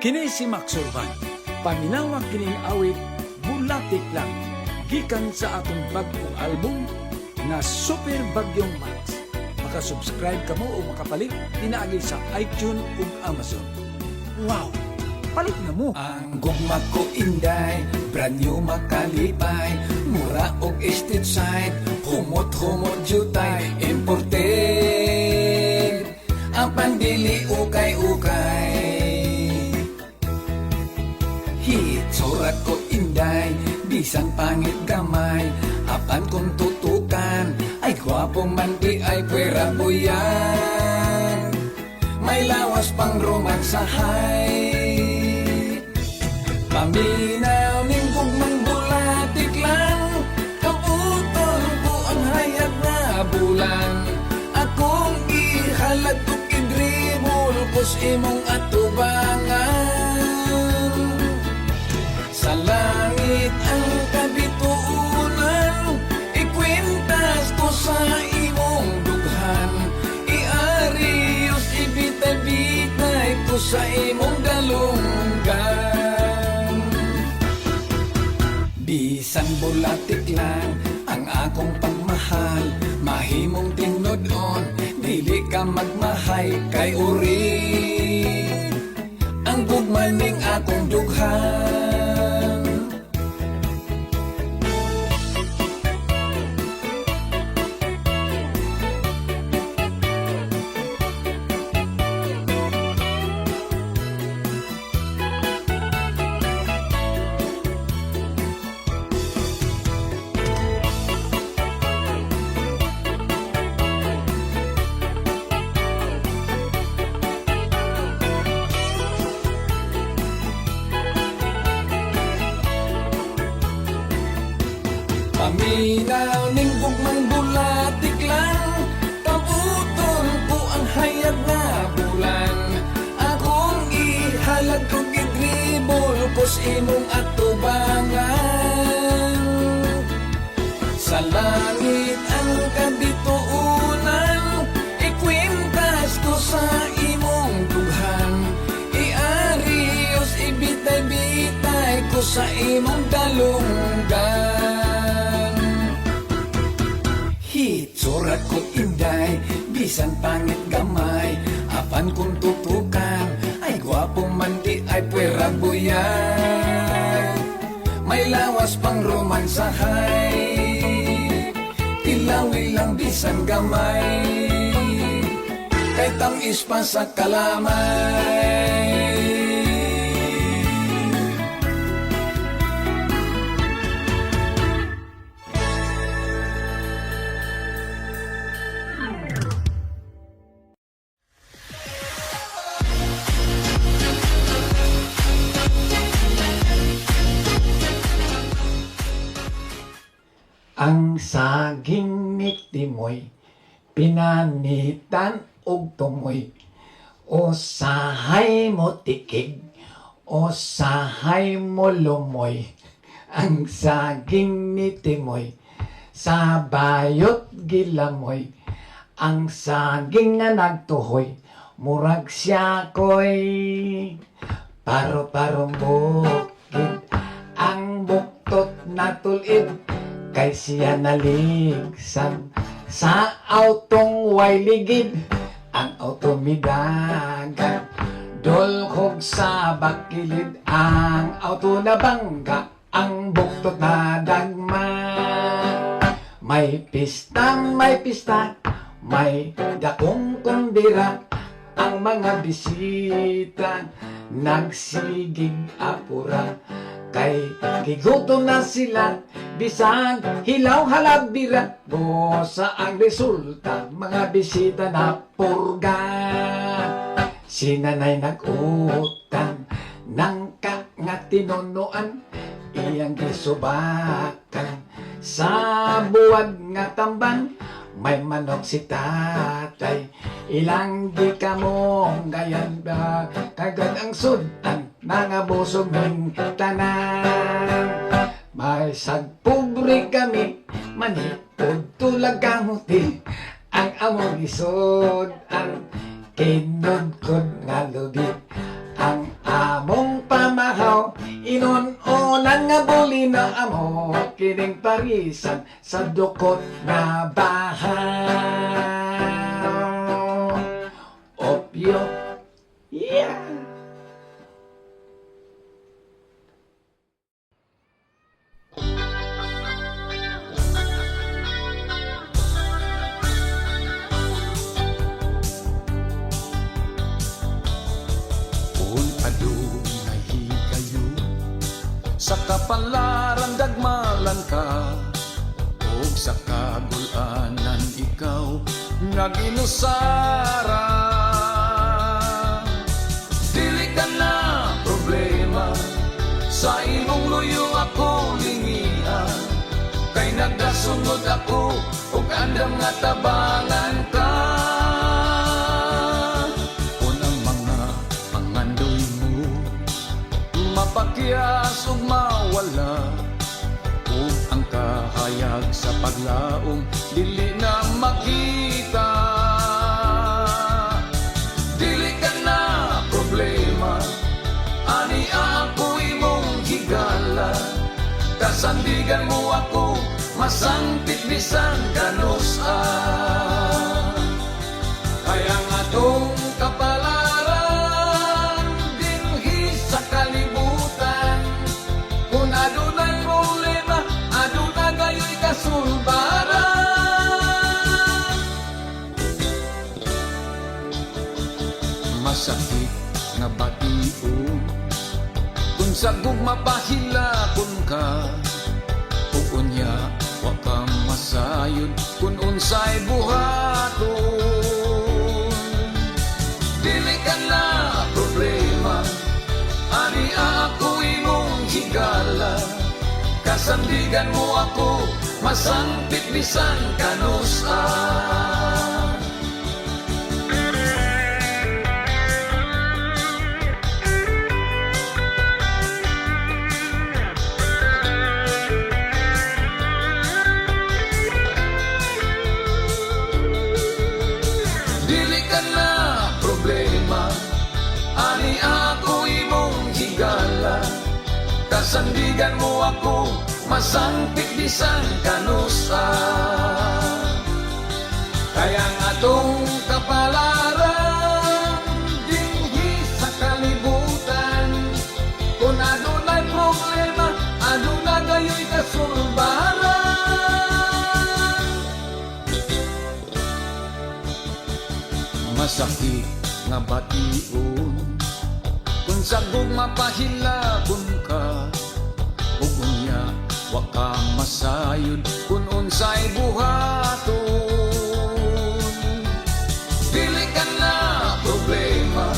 Kini si Max Urban. Paminawag kining awit Bulatik Lang. Gikan sa atong bagong album na Super Bagyong Max. Makasubscribe ka mo o makapalit pinaagi sa iTunes ug Amazon. Wow! Palit na mo! Ang gugma ko inday, brand new makalipay, mura og estate side, humot-humot jutay, imported, ang pandili ukay-ukay. Hitsurat ko inday, bisan pangit gamay, apan kung tutukan, ay gwapo man di ay pwera buyan. May lawas pang romansahay. Paminaw ning gugmang bulatik lang, kautol ko ang hayag na bulan. Akong ihalad kong idribol kus imong atubangan. Sa langit ang kabituunan, ikwintas ko sa imong dughan. Iarios ibitay-bitay ko sa imong dalunggan. Bisan bulatik lang ang akong pagmahal, mahimong tinudon, dili ka magmahay kay uri ang gugma ning akong dughan. Paminaw ning gugmang bulatik lang, kabutol ko ang hayag na bulan. Akong ihalad kong idribol kus imong atubangan. Sa langit ang kabituunan, ikwintas ko sa imong dughan. Iarios ibitay-bitay ko sa imong dalunggan. Hitsurat ko inday, bisan pangit gamay, apan kung tutukan, ay gwapo man di ay pwera buyan. May lawas pang romansahay, tilawi lang bisan gamay, kay tamis pa sa kalamay. Ang saging ni Timoy, pinanitan og tumoy. O sahay mo tikig, o sahay mo lumoy. Ang saging ni Timoy, sa bayot gilamoy. Ang saging nga nagtuhoy, murag siya ko'y paro-parong bukid. Ang buktot na tulid, kay siya naligsan sa autong way ligid. Ang auto midagan, dolhog sa bakilid. Ang auto na bangga, ang buktot na dagma. May pista, may dakong kundira. Ang mga bisita, nagsigig apura. Kay gigutom na sila, bisag hilaw halabira. Bosa ang resulta, mga bisita na purga. Si nanay nag-utang ng nga tinunuan, iyang gisubakan sa buwag nga tamban. May manok si tatay, ilang di ka mong gayan ba, kagad ang sudan, mga busog ng tanan. May sagpubri kami, manipod tulag kamuti, ang among isod, ang kinudkod nga lubi. Ang amo Nabuli na amo kining parisan sa dukot nga bahaw. Opyo, yeah. Kung adunay kayo sa kapalaran dagmalan ka, o sa kagulanan ikaw nga ginusara. Dili ka na problema, sa imong luyo ako lingian, kay nagasunod ako ug andam nga tabangan ka. Unang mga pangandoy mo mapakyas ug mawala, ug ang kahayag sa paglaong dili na makita. Dili ka na problema, ani ako imong higala, kasandigan mo ako masangpit bisan kanusa. Kaya nga tong kapalaran dinhi sa kalibutan, kung adunay problema aduna gayoy kasulbaran. Masakit nga bation kung sa gugma pahilakon ka, ug unya wa ka masayod kung unsay buhaton. Dili ka na problema, ani ako imong higala, kasandigan mo ako masangpit bisan kanusa. Dili ka na problema, ani ako imong higala, kasandigan mo ako masangpit bisan kanusa. Kaya nga tong kapalaran dinhi sa kalibutan, kung adunay problema aduna gayoy kasulbaran. Masakit nga bation kung sa gugma pahilakon ka, ug unya wa ka masayod kung unsay buhaton. Dili ka na problema,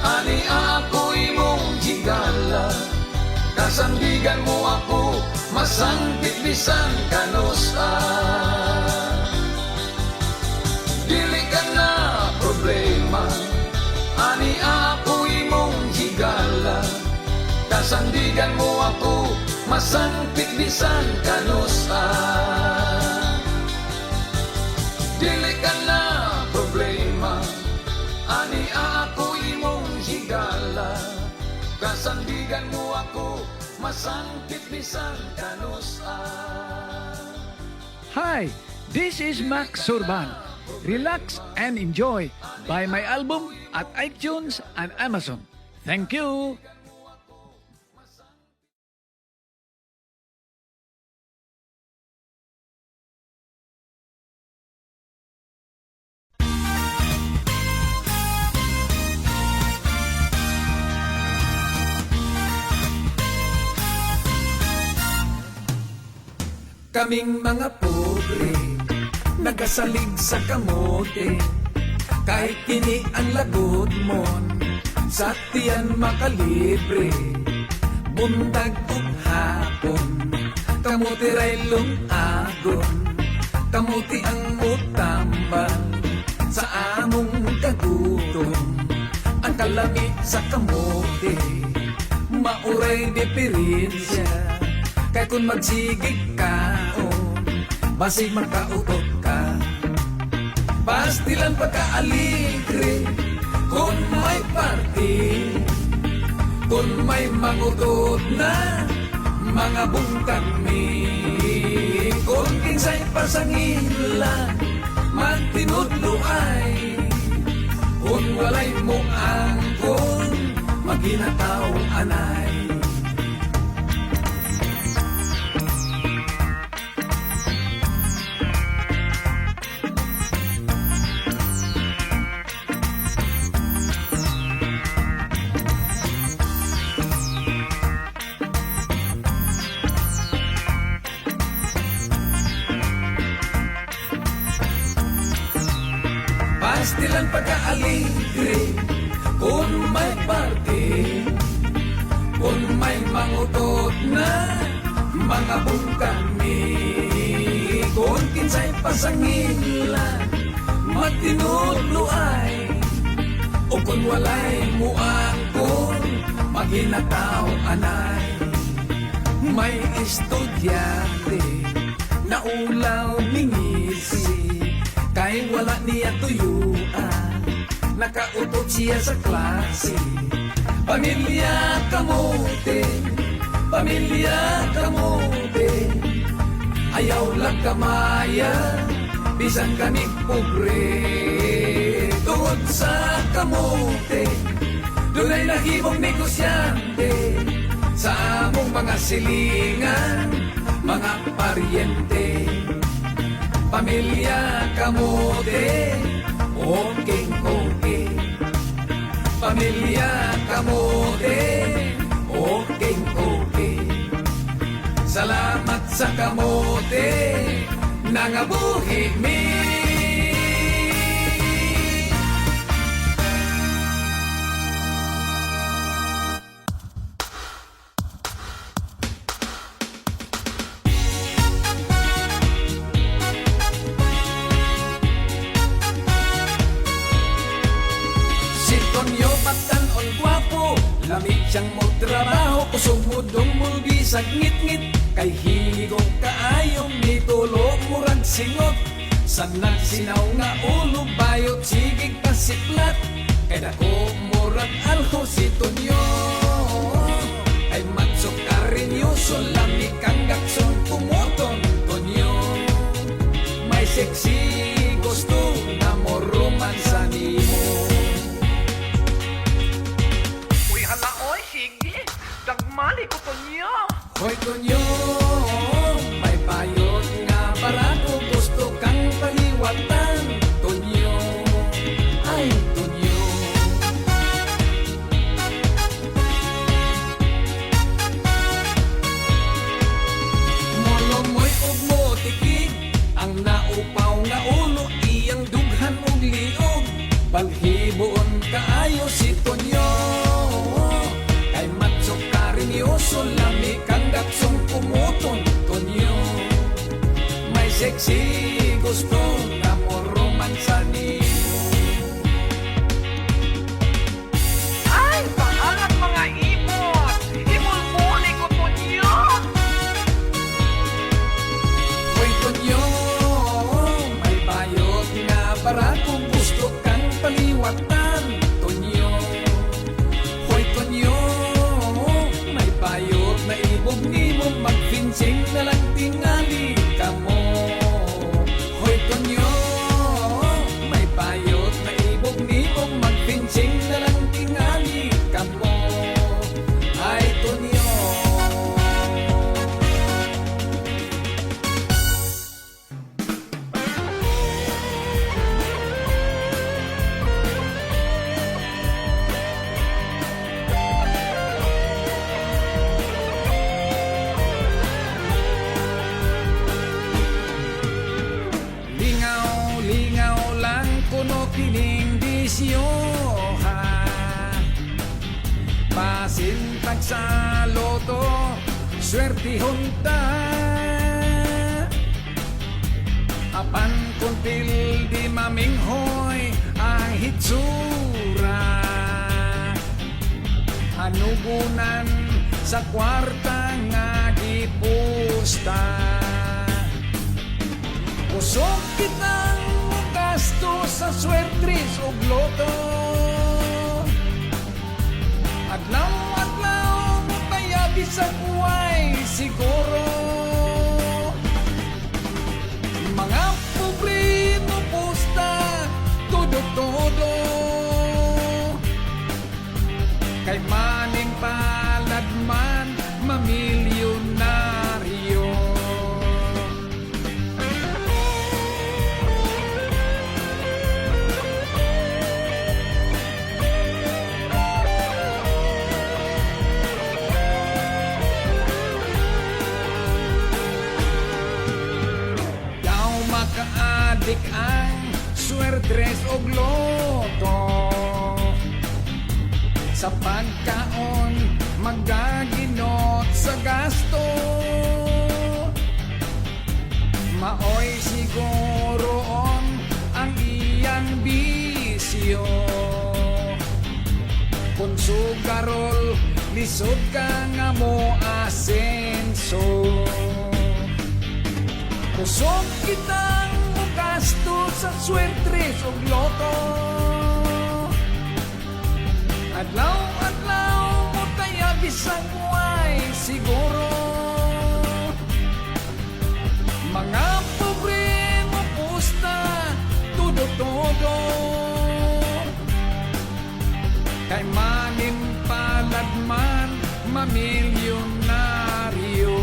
ani ako imong higala, kasandigan mo ako masangpit bisan kanusa. Dili ka na problema, ani ako imong higala, kasandigan mo ako masangpit bisan kanusa. Dili ka na problema, ani ako imong higala, kasandigan mo ako masangpit bisan kanusa. Hi, this is Max Surban. Relax and enjoy. Buy my album at iTunes and Amazon. Thank you. Kaming mga pobre, nagasalig sa kamote, kahit kini ang lagot mon, sa tiyan makalibre, bundag ug hapon, kamote ray lungagon, kamote ang mutambal, sa among kagutom, ang kalamit sa kamote, mauray diferensya, kay kung magsigig ka, basig makautot ka. Pastilan pagkaaligre, kung may party, kung may mangutot na, mga bungkag mi kung kinsay pasangila magtinudlo ay kung walay mo angkon maginataw anay. Pastilan pagkaaligre kung may parte, kung may mangutot na mga bungkang mi kung kinsay pasangila magtinudlo ay o kung walay muangkon maghinataw anay. May estudyante na ulaw ningisi kay wala niya tuyuan, nakautot siya sa klase. Pamilya kamote, pamilya kamote, ayaw lang kamaya, bisan kami pobre. Tungod sa kamote, dunay nahimong negosyante, sa among mga silingan, mga paryente. Pamilya kamote, okay, okay. Pamilya kamote, okay, okay. Salamat sa kamote, nangabuhi mi. Lamig siyang mo trabaho, kusog mo dumulgi sa ngit-ngit. Kay higong kaayong nitulog murag singot. Sa nagsinaw nga ulo, bayot sigig pasiplat. Kay dako murag alho si Tonyo. Ay matsok karinyoso, lamig kang gaksong pumuton Tonyo. May sexy gusto na mo romansa nimo. Dagmali ko po niya. Hoy Tonyo, may payot nga para ko gusto kang paliwatan. Tonyo, ay Tonyo. Molo mo'y ug mo tikig, ang naupaw nga ulo, iyang dughan ug liog. Balhiboon kaayo si Tonyo. Seryoso lami kang gaksong pumuton Tonyo. May sexy gusto na mo romansa nimo. Ay, paangat mga ibot. Imulmuli ko po niya. Hoy Tonyo, may bayot nga para kung gusto kang paliwatan Tonyo. Hoy Tonyo, bayot na ibog ni mo, magpinsing na lang tingali ka mo. Hoy Tonyo, may bayot na ibog ni mo, magpinsing na lang tingali ka mo. Ay Tonyo. Kining disyoha pasintag sa loto swerte hunta apan kuntil di maminghoy ang hitsura anugunan sa kwarta nga gipusta usok kitang gasto sa swertris o gloto adlaw mo tayabi sa kuway sig kay maning palad man mamilyonaryo. Daw makaadik ang swertres og loto, sa pagkaon magaginot sa gasto. Maoy siguroon ang iyang bisyo, kung sugarol lisod ka nga mo asenso. Kusog kitang mugasto sa swertres og loto, adlaw-adlaw mo kaya bisang way siguro. Mga pobre mo pusta todo-todo, kay manin palad man mamilyonaryo.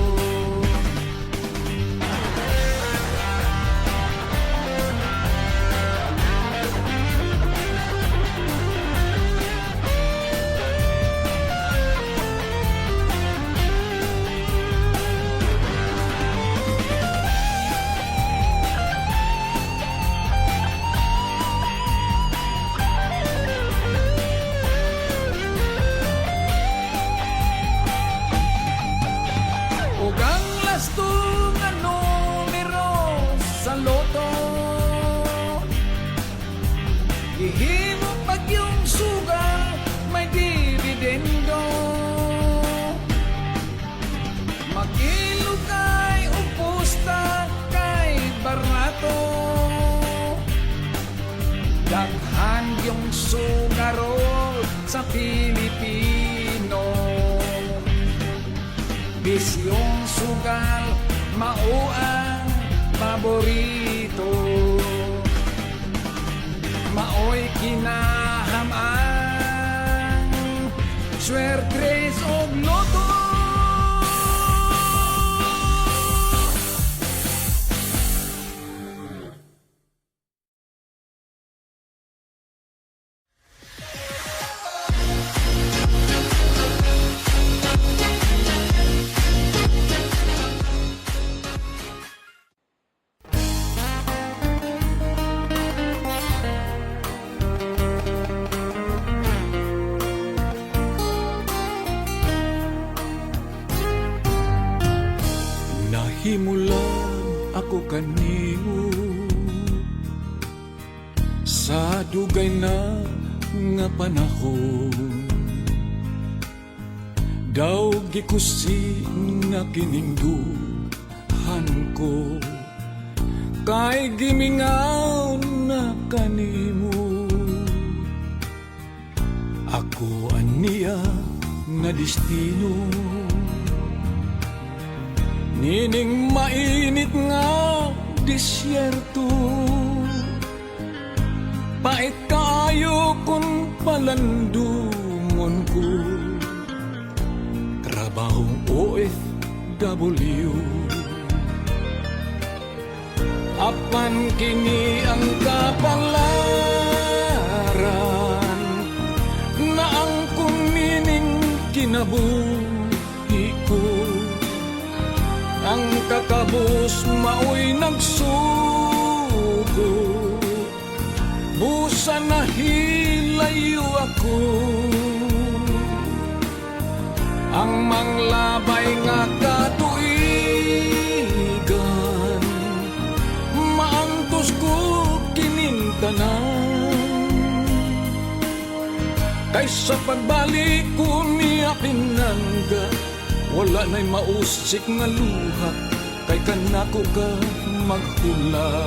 Ug ang lasto nga numero sa loto, gihimo pag yung sugal may dividendo. Mag-ilog kay upusta kay barato, daghan yung sugarol sa Pilipino. Bisyong sugal mao ang paborito, maoy kinaham-ang swertres og loto. Nahimulan ako kanimo sa dugay na nga panahon, daw gikusi nga kiningduhan ko, kay gimingaw na kanimo. Ako aniya nga destino, nining mainit nga disyerto, pait kaayo kung palandungon ko, trabahong OFW. Apan kini ang kapalaran, na ang kumining kinabuhi ko, ang kakabus maoy nagsugo, busa na hilayo ako. Ang manglabay nga katuigan, maantos ko kinintanan, kaysa pagbalik ko niya pinangga, wala na'y mausik nga luha, kay kanako ka maghula.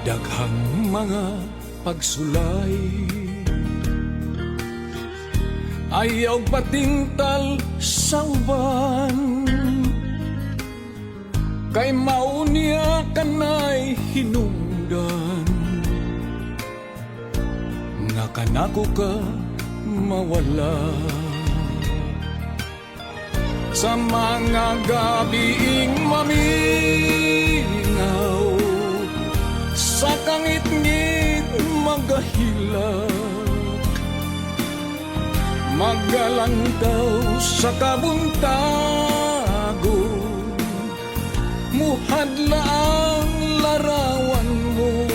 Daghang mga pagsulay, ayaw patintal sa uban, kay maunya kanay hinungdan, nga kanako ka mawala. Sa mga gabiing maminaw, sa kangit-ngit magahilak, magalantaw sa kabuntagon, muhadla ang larawan mo.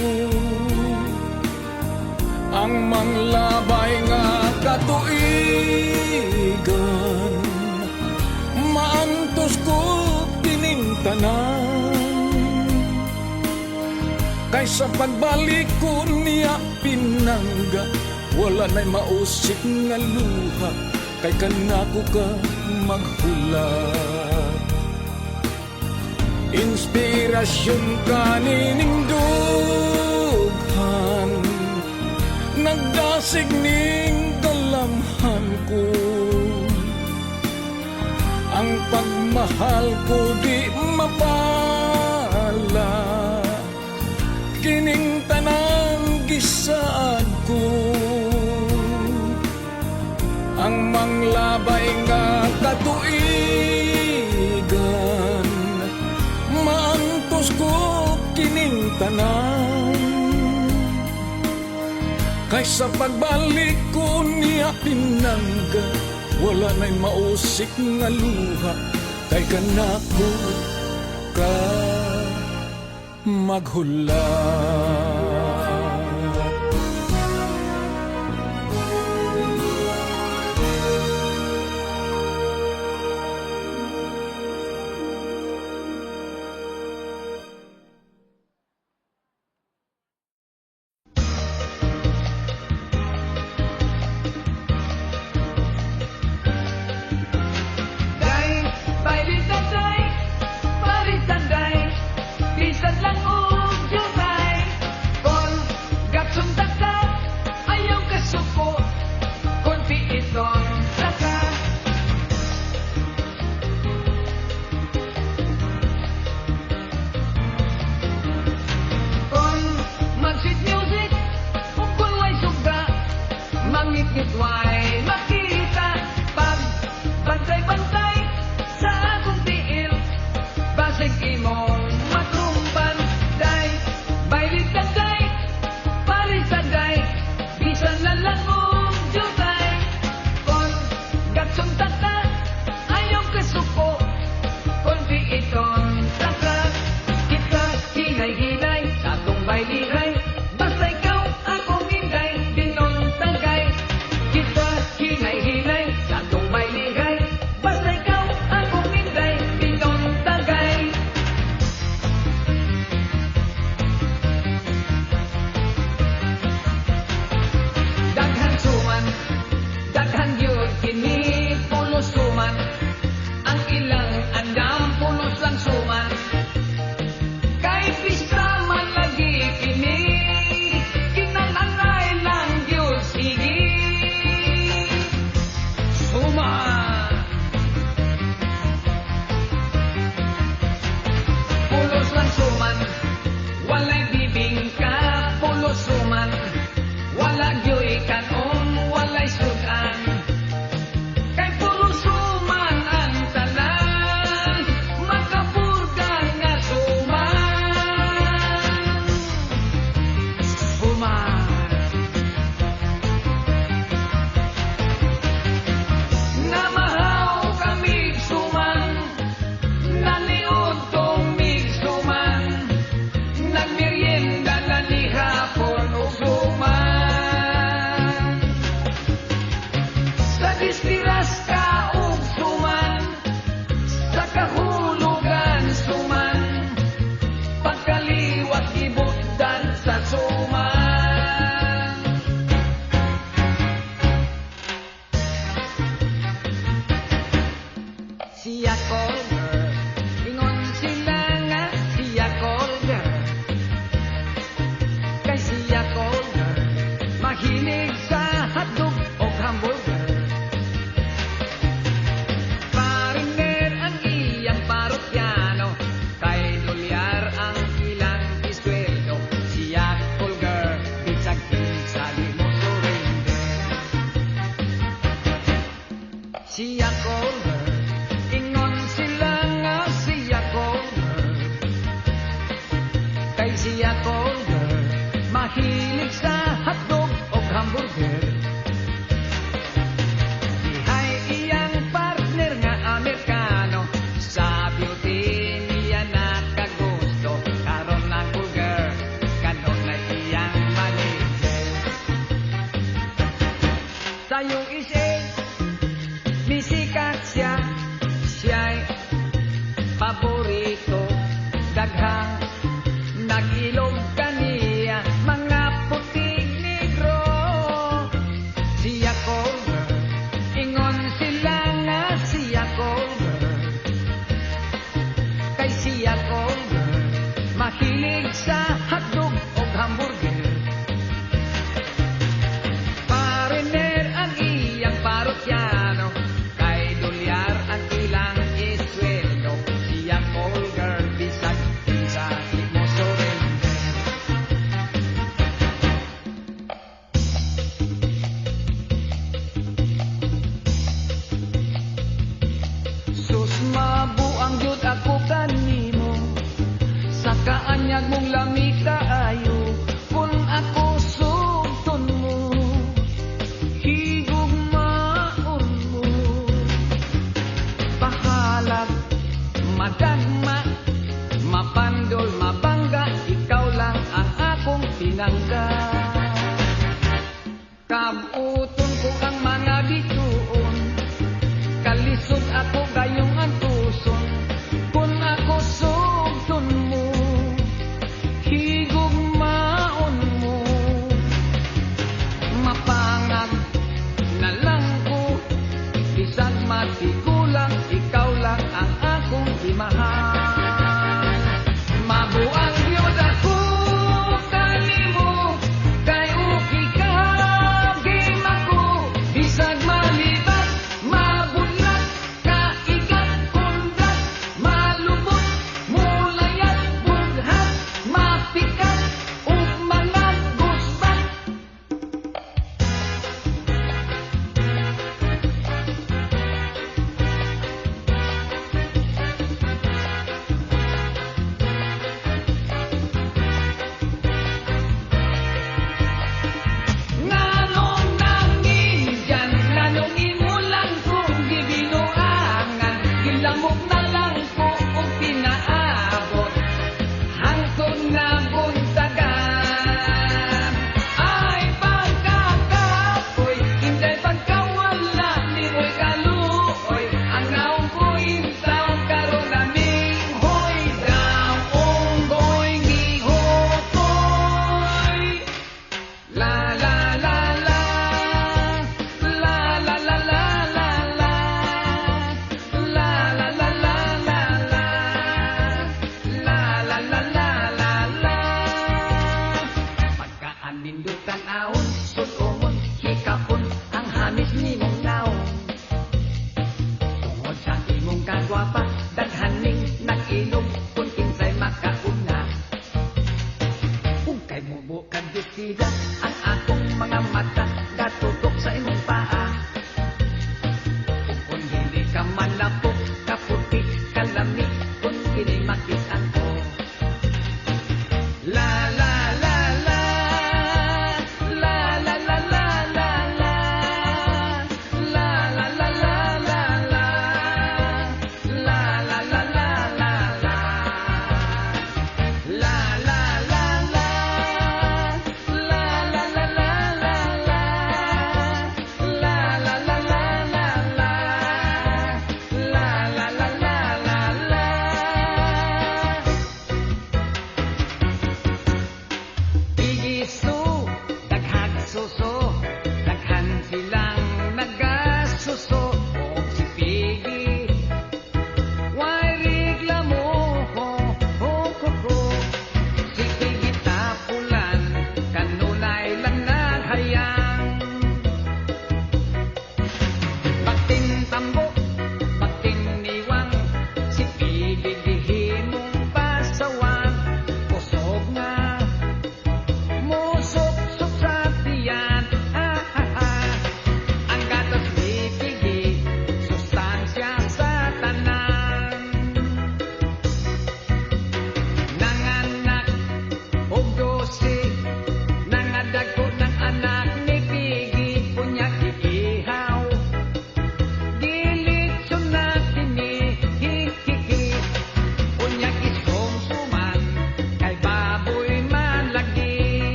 Ang manglabay nga katuigan, maantos ko kining tanan. Kaysa pagbalik ko niya pinangga, wala na'y mausik nga luha, kay kanako ka maghulat. Inspirasyon ka nining dughan, nagdasig ning dalamhan ko. Ang pagmahal ko di mapala, kining tanang gisaad ko. Ang manglabay nga katuigan, maantos ko kining tanan. Kaysa pagbalik ko niya pinangga, wala na'y mausik nga luha, kay kanako ka maghulat. Day, bailit na day, parisan day, bisan lang ugyutay. Kon gatsum taka, ayaw kasuko, kon piiton taka. Kon mag-sweet music, kung way suga, mangit-ngit way makita. Pag bantay-bantay sa akong tiil, basig imong matrumban. Day, bailit ka day, parisan day, bisan lalang ugyutay. Kon gatsum taka, ayaw kasuko, kon piiton taka. Kita hinay-hinay sa atong bailihay, basta ikaw akong hinday, dinon tagay. Kita kaayo isig misikat siya, siya'y paborito, daghang nag-ilog kaniya, mga puting negro. Siya cold girl, ingon sila nga siya cold girl. Kay siya cold girl, mahilig sa hotdog o hamburger. Pariner ang iyang parokyano, kay dolyar ang ilang isweldo. Siya cold girl, bisag sa mo surrender. Sus mabuang jud ako kanimo, sa kaanyag mong lamig kaayo. Kung ako sugton mo, higugmaon mo. Pahalag, madagma, mapandol, mabangga, ikaw lang ang akong pinangga. Kabuton ko ang mga bituon, kalisod ako gayong ang tuson. Kung ako sugton mo, higugmaon mo. Mapangag na lang ko, bisag matigulang, ikaw lang ang akong imahal. Mabuang yun ako kanimo, kay uki ka, game ako, bisag malibat, mabulat, kaigat, kundat, malubot, mulayat,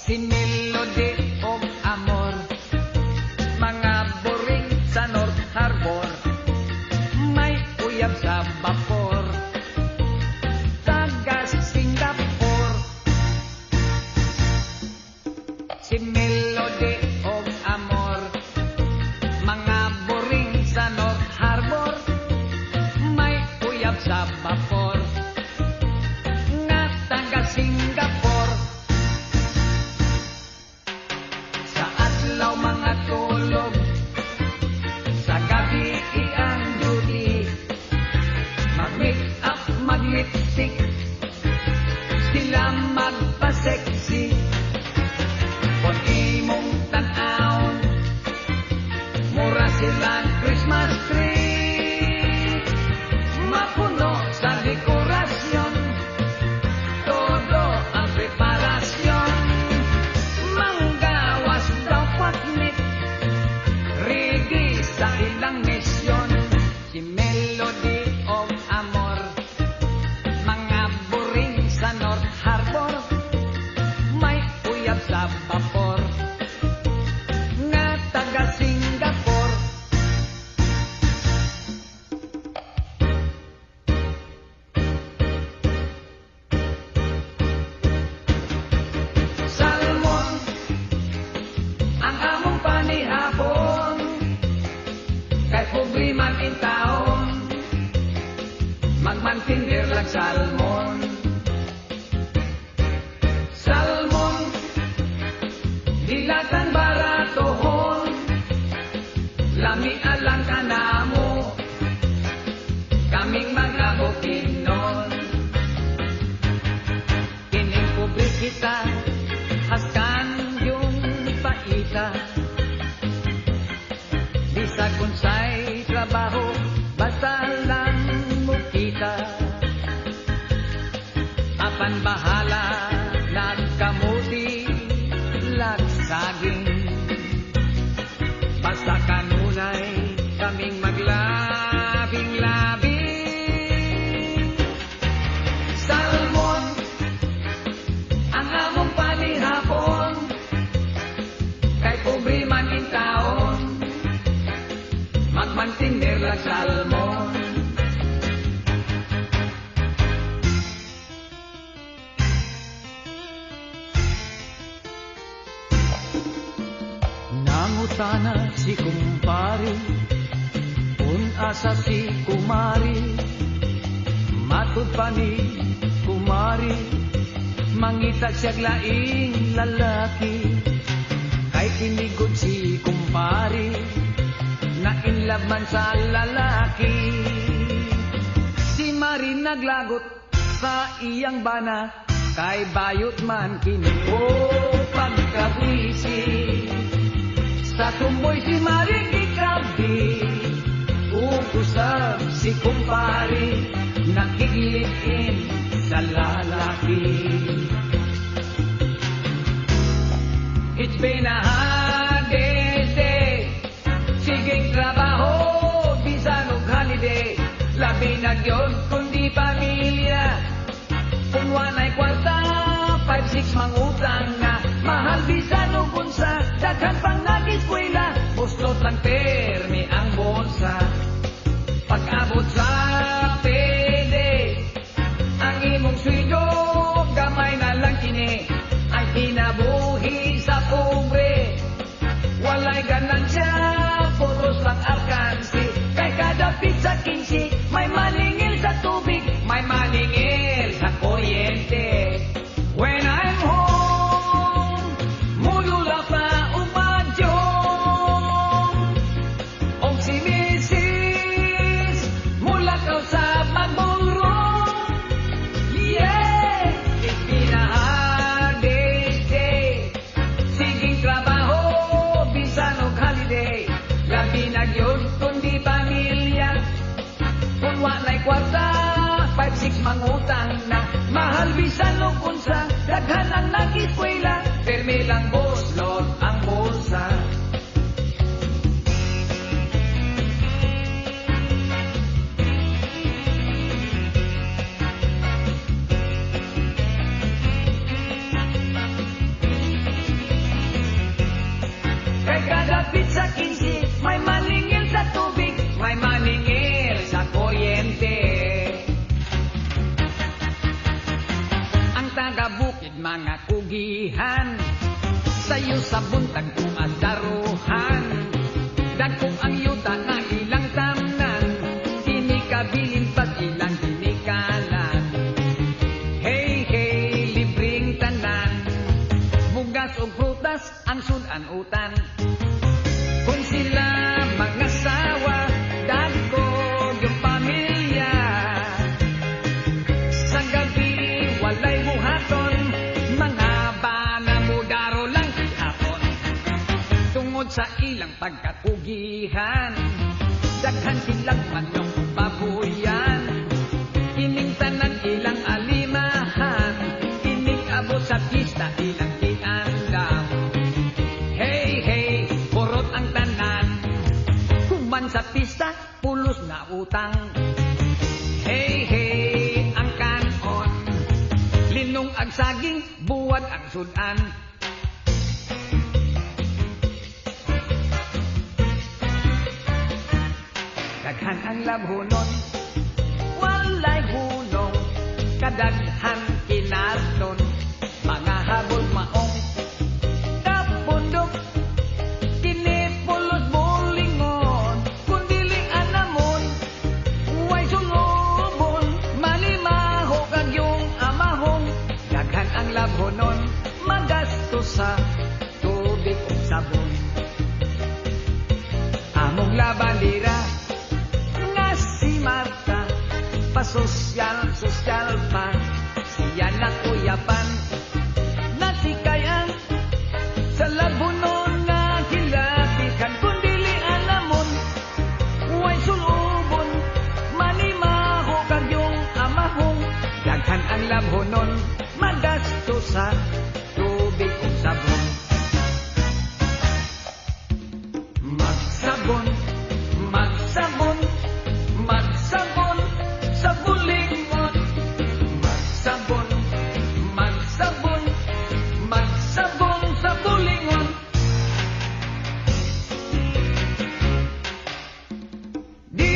Si Melody og Amor, mga boring sa North Harbor, may uyab sa vapor, taga Singapore. Si Melody og Amor, mga boring sa North Harbor, may uyab sa vapor, nga taga Singapore. Sa adlaw mga tulog, sa gabi ang duty, mag-make up, mag-lipstick, sila magpa-sexy. Kung imong tan-aon, mura silang Christmas tree, mapuno sa dekorasyon, todo ang preparasyon. Manggawas daw paknit, ready sa ilang misyon. Si Melody og Amor, mga boring sa North Harbor, may uyab sa vapor, nga taga Singapore. Salmon ang among panihapon, kay pobre man in taon, magmantindir lang salmon. Salmon, dilatan baratohon, lami alang kanamo, kaming mga bukinon. Kining pobre kita, haskan yung paita, di sa kunsay trabaho, basta lang mo kita. Apan bahala, nagkamuti, lagsaging, basta kanunay, kaming maglabing-labing. Salmon, ang among panihapon, kay pobre man in taon, magmantinir lang salmon. Nangutana si kumpari, kung asa si kumari, matud pa ni kumari, mangita siyag laing lalaki. Kay tinigod si kumpari, na in love man sa lalaki. Si Mari naglagot sa iyang bana, kay bayot man kini o pagkabisi. Sa tumboy si Mari ikabi, ukusap si kumpari, nakiglitin sa lalaki. It's been a hard day's day, siging trabaho, bisan og holiday, labi na gyud kundi pamilya. Kung wanay kwarta, 5-6 mangutang na, mahal bisan og unsa, daghan pang nag-eskwela, bustot lang permi ang bolsa. Pag-abot sa pede, ang imong sweldo, gamay na lang kini, ang kinabuhi sa pobre. Walay ganansya, puros lang alkansi, kay kada pizza 15, may maningil sa tubig, may maningil sa kuryente. When I'm home, mulula pa umadyong, og si Mrs. mulakaw sa magmurong. Yeah, it's been a hard day's day, siging trabaho, bisan og holiday, labi na gyud kundi pamilya. pugihan. Sayo sa buntag kong adaruhan. Dagkong ang yuta na ilang tamnan. Kini kabilin pag ilang kinikalan. Hey, hey, libreng tanan. Bugas o prutas ang sudan-utan. Kung sila mag-asawa, dagko yung pamilya. Sa gabi, walay buhaton, mga bana mudaro lang ihapon. Tungod sa ilang pagkapugihan, daghan silang manong babuyan. Kining tanan ilang alimahan, kining abot sa pista ilang kinandam. Hey, hey, kurot ang tanan, kuman sa pista, pulos na utang. Hey, hey, ang kanon, linong ang saging, buwad ang sudan. Daghan ang labhonon, walay hulong, kadaghan kinarton, mga habol maong, kapundok, kinipulos bulingon, kundili anamon, way sulubon, manimaho kagyong amahong, daghan ang labhonon, magasto sa tubig o sabon. Among labandira, nga si Marta, pasosyal pa, siya na kuyapan, nasikayan, sa labunon na kilapikan, kundili alamon, way sulubon, manimaho kagyong amahong, daghan ang labhonon, magasto sa tubig o sabon. Magsabon, magsabon, magsabon sa bulingon. Magsabon, magsabon, magsabon sa bulingon. Di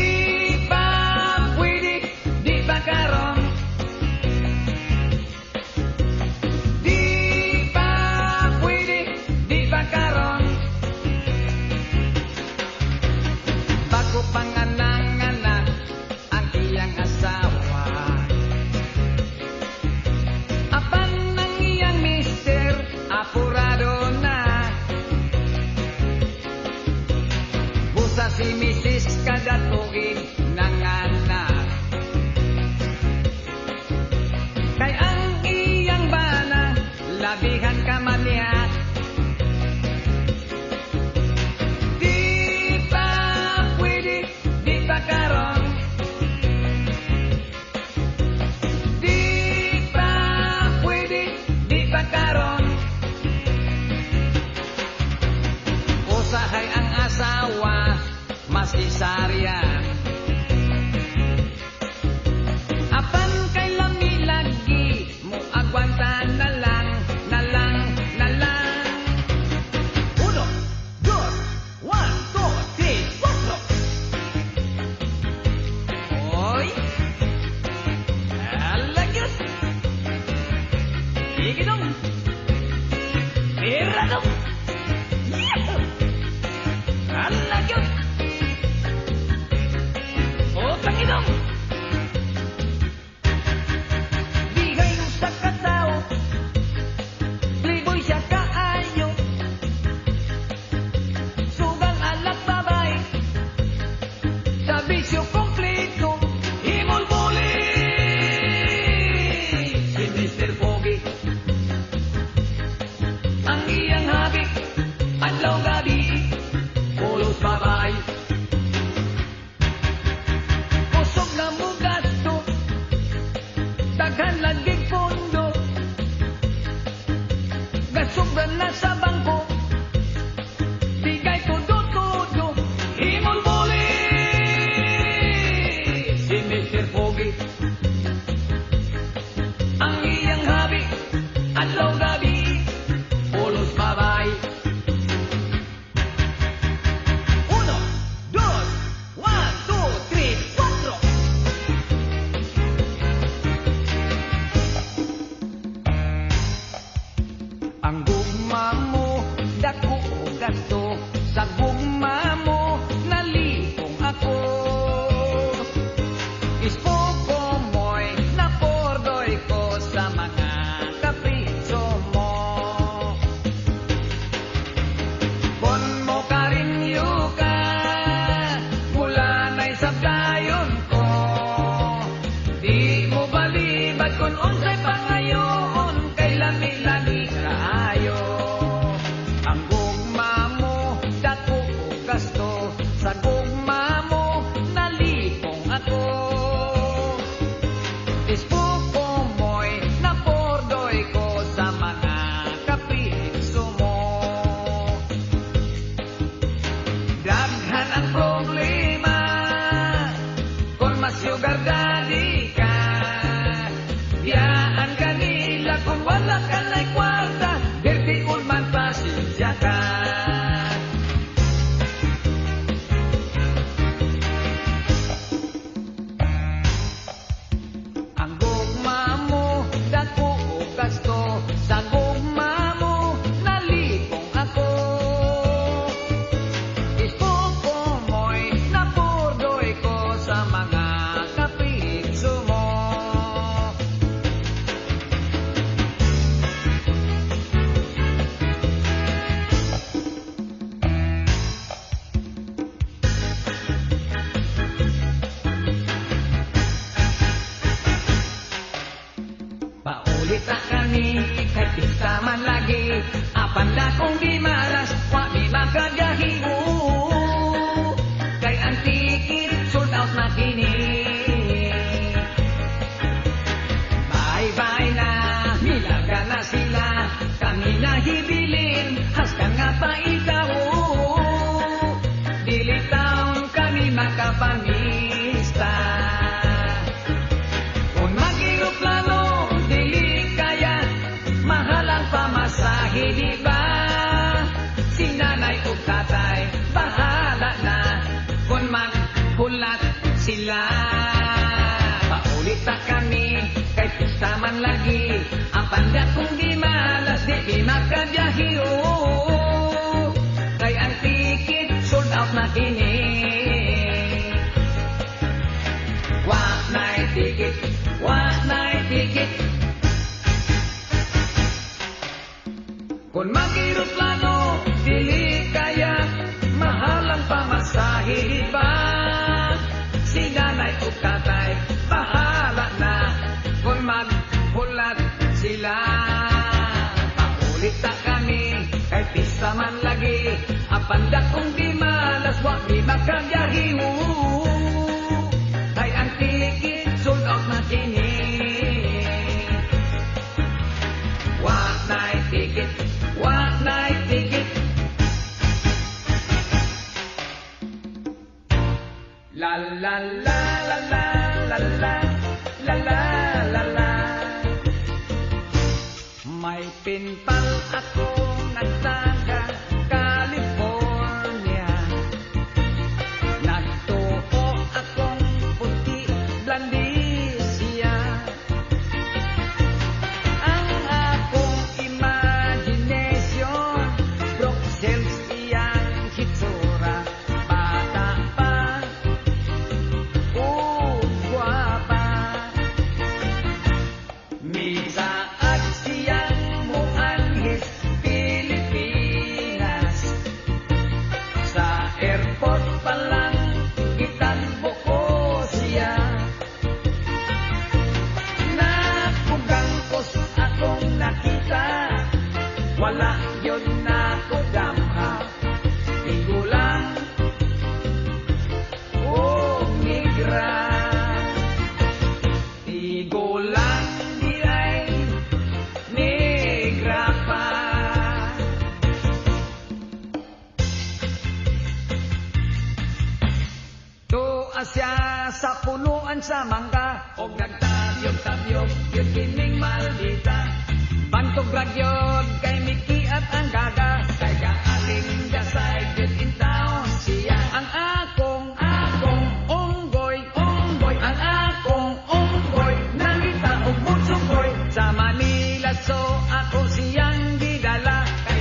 ba pwede, di ba karon? Di ba pwede, di ba karon? Bago panganak ang iyang asawa, apan ng iyang mister, apurado na. Busa si Mrs. kada tuig nanganak. Kay ang iyang bana, labihan ka maniyak. Di ba pwede, di ba karon? Di ba pwede, di ba karon? Usahay ang asawa, mas isaryan. Apan kay lami-lagi, mo agwanta na lang, na lang, na lang. 1, 2, 1, 2, 3, 4. Oy! Alagyan! Sige dong! Pera dong! Yahoo! Alagyan! Utang idong! Bigay mo sa katao, playboy siya kaayo. Sugal alak babay, sa bisyo kompleto, himol-muli. Si Mr. Pogi, ang iyang habit, adlaw gabi, pulos babay. Kusog na mo gasto, daghan laging pondo, gasugdan na sa bangko, bigay todo-todo, himol-muli. Si Mr. Pogi, ang iyang habi, adlaw gabi, pulos babay. 1, 2, 1, 2, 3, 4. gugma mo, dako og gasto. Sa gugma mo, nalipong ako. Ispoko mo'y napordoy ko sa mga kapriso mo. Bon mo karinyo ka, mula na'y sabdayon ko. Di mo balibad kung unsay pangayon, kay lami-lami kaayo. Ang gugma mo, dako o gasto. Sa gugma mo, nalipong ako. Ispoko mo'y napordoy ko sa mga kapriso mo. Daghan ang problema kung mas sugar daddy ka. Biyaan kanila kung wala ka na'y kwarta, dirty old man pasensya ka. Ang gugma mo, dako o gasto. Sa gugma mo, nalipong ako. Ispoko mo'y napordoy ko sa mga kapriso mo. Paulit na kami, kay pista man lagi. Apan na kung di malas, wa mi makagahi. Kay ang ticket, sold out na kini. Bye-bye na, milaga na sila. Kami na hibilin, haskan nga pa ikaw. Dili taon kami makapamista. Kung mag-iroplano, dili kaya, mahal ang pamasahe, di ba? Si nanay o tatay, bahala na, kung maghulat sila. Paulit na kami, kay pista man lagi. Ang panda kung di malas, di makabiyahe, oh. Kay ang ticket, sold out na kini. Wak na'y ticket, wak na'y ticket. Kung mag-iroplano, dili kaya, mahal ang pamasahe, di ba? Si nanay o tatay, bahala na, kung maghulat sila. Paulit na kami, kay pista man lagi. Ang panda kung di malas, wak di makabiyahe, kay ang ticket, sold out na kini. Wak na'y ticket, wak na'y ticket. La la la la la la la la la la la. May pinpal ako nagtaga California. Nagtuo akong puti blandisia. Ang akong imagination, Bruxelles iyang hitsura. Bata pa, gwapa. Misaad siyang muanhis Pilipinas. Sa airport pa lang gitanbo ko siya. Nakugang kos akong nakita, wala yun na ko damha. Tigulang o migra. Tigulang di ay negra pa. Tuwa siya sa punuan sa mangga, og nagtabyog-tabyog yun kining maldita. Bantog ragyod kay Mickey at ang gaga, kay kaaling gasay yun in town siya. Ang akong unggoy, ang akong unggoy, nangita og mutsunggoy. Sa Manila so ako siyang gidala, kay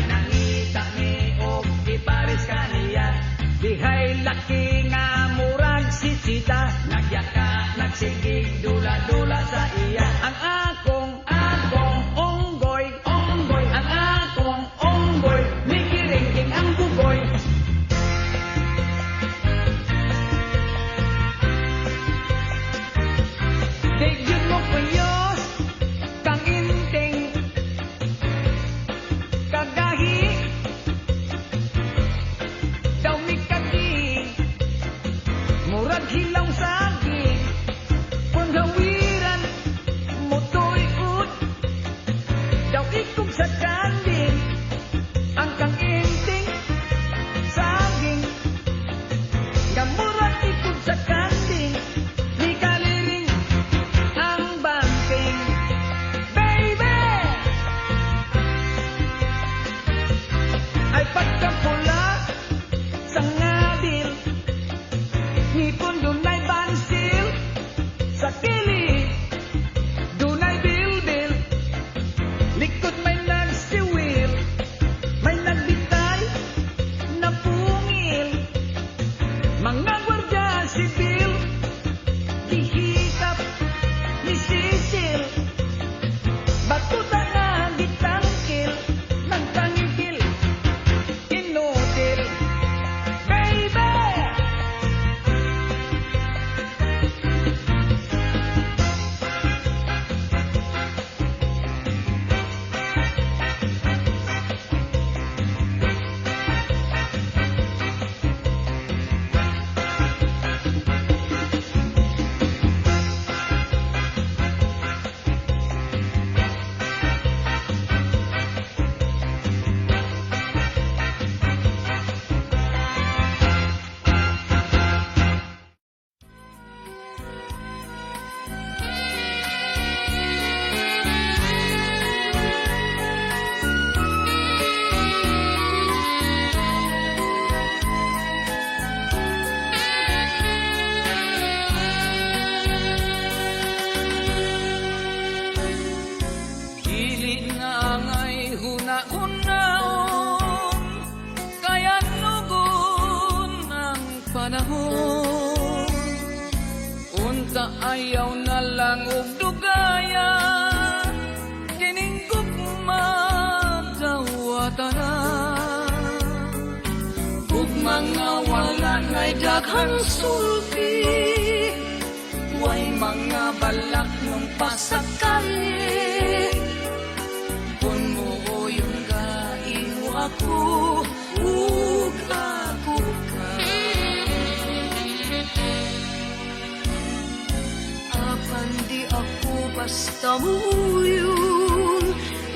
mga wala ngay daghang sulti, way mga balak nung pasakali. Kung muuyon ka, imo ako, ug ako ka. Apan di ako basta muyon,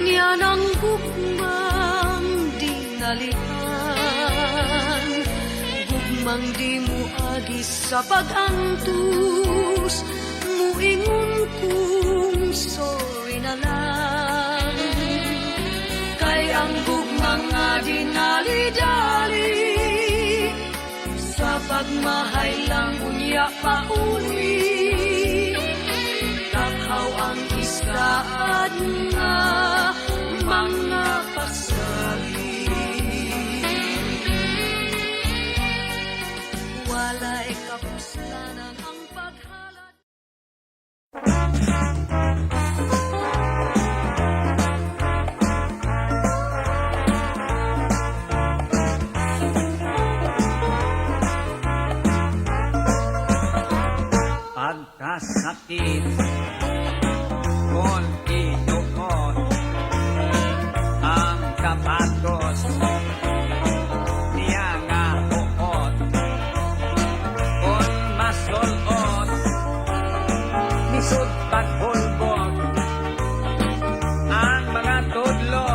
niya nang gugmang di nalihan. Gugmang di mo agi sa pag-antus, muingon kong sorry na lang. Kay ang gugmang nga dinali-dali, sa pagmahay lang unya pauli. Takhaw ang istaan nga mga pasali. Wala'y kapuslanan ang paghalat. Pagkasakit kung ituon ang kapatos niya nga uot. Kung masulot nisod paghulbog ang mga tudlo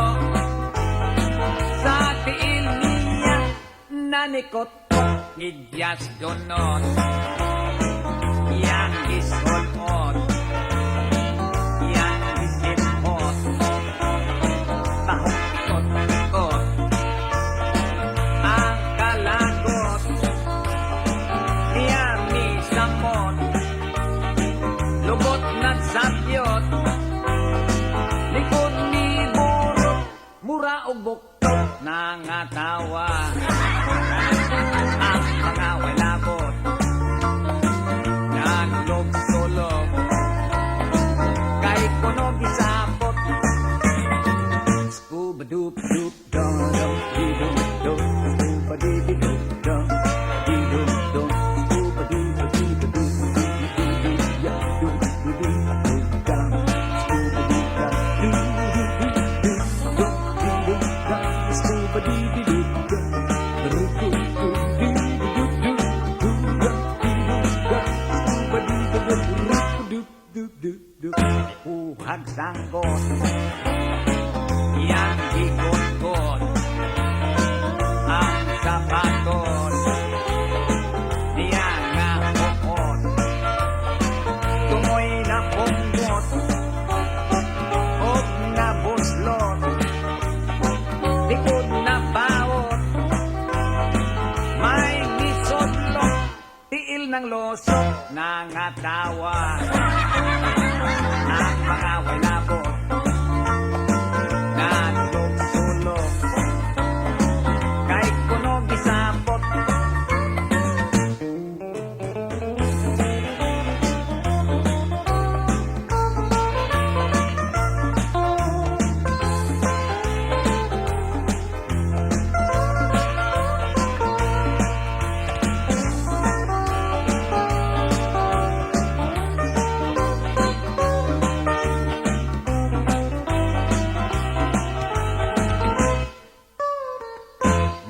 sa tiil niya nanikot idyas donon. Yang isulot, yang isipot, pahukot-kot, ang kalagot, yang isamot, lubot na sabyot, likod ni buro, mura o buktot, nangatawa, ang mga walabot. Sulog kay kuno gisapot scuba doop doop dum dum dum dum scuba dee dum dum dum dum scuba dee dum dum ya dum dum dum scuba dee dum scuba dee dum Uhag sanggot yang ikot-kot ang sapatos niya nga ukot tumoy na punggot og na buslot likod na bawot may nisodlot tiil ng losok nangatawa ang mga walabot nalulog-sulog kay kuno gisapot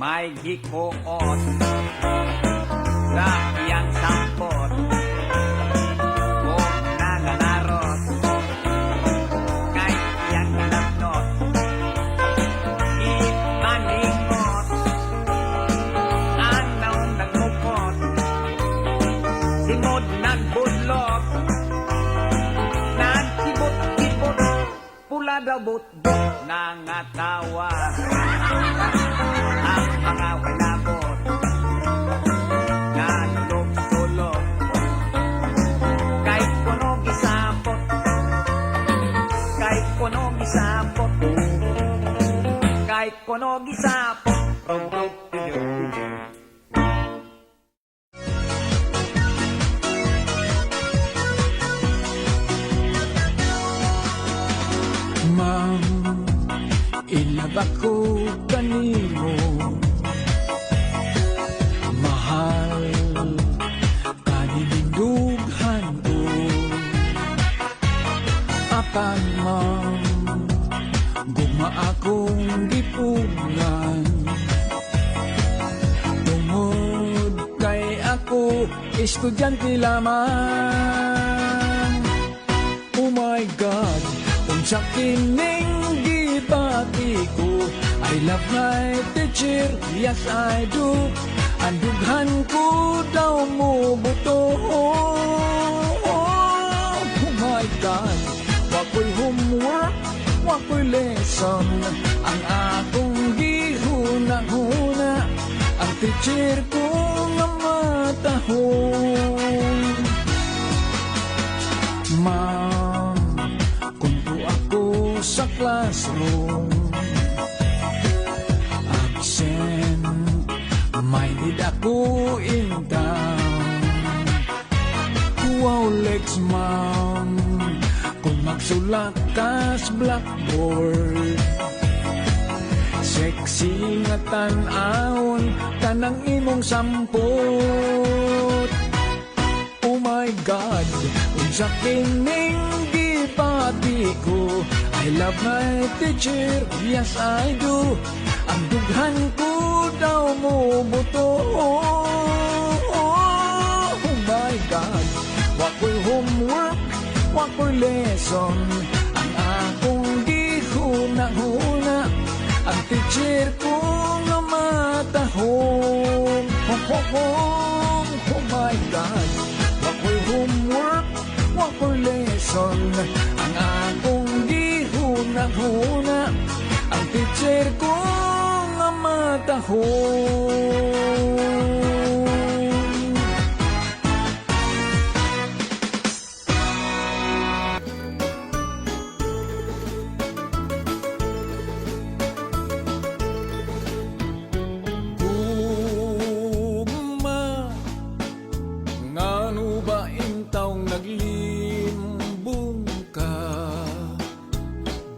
may gikuot sa iyang sampot kung nanganarot kay iyang kinapnot ipaningot anaw nagmukot simod nagbudlot nagkibot-kibot pula daw butbot nangatawa ang mga walabot nalulog-sulog kay kuno gisapot kay kuno gisapot kay kuno gisapot Ma'am, ilabak ko kanimo estudyante lamang. Oh my God, unsa kining gibati ko, I love my teacher, yes I do. Andughan ko daw mo buto. Oh my God, wako'y homework, wako'y lesson. Ang akong gihuna-huna, ang teacher ko nga matahong. Ma'am, kunto ako sa classroom, absent minded ako in town. Wow, legs, ma'am, kung magsulat ka sa blackboard, sexy nga tan-awon kanang imong sampot. Oh my God, unsa kining gibati ko, I love my teacher, yes I do. Ang dughan ko daw mo buto. Oh my God, wako'y homework, wako'y lesson. Ang akong gihuna-huna, ang teacher ko nga matahong. Oh my God, wako'y homework, wako'y lesson. Ang akong gihuna-huna, ang teacher ko nga matahong. Guma, ngano ba intawng naglimbong ka?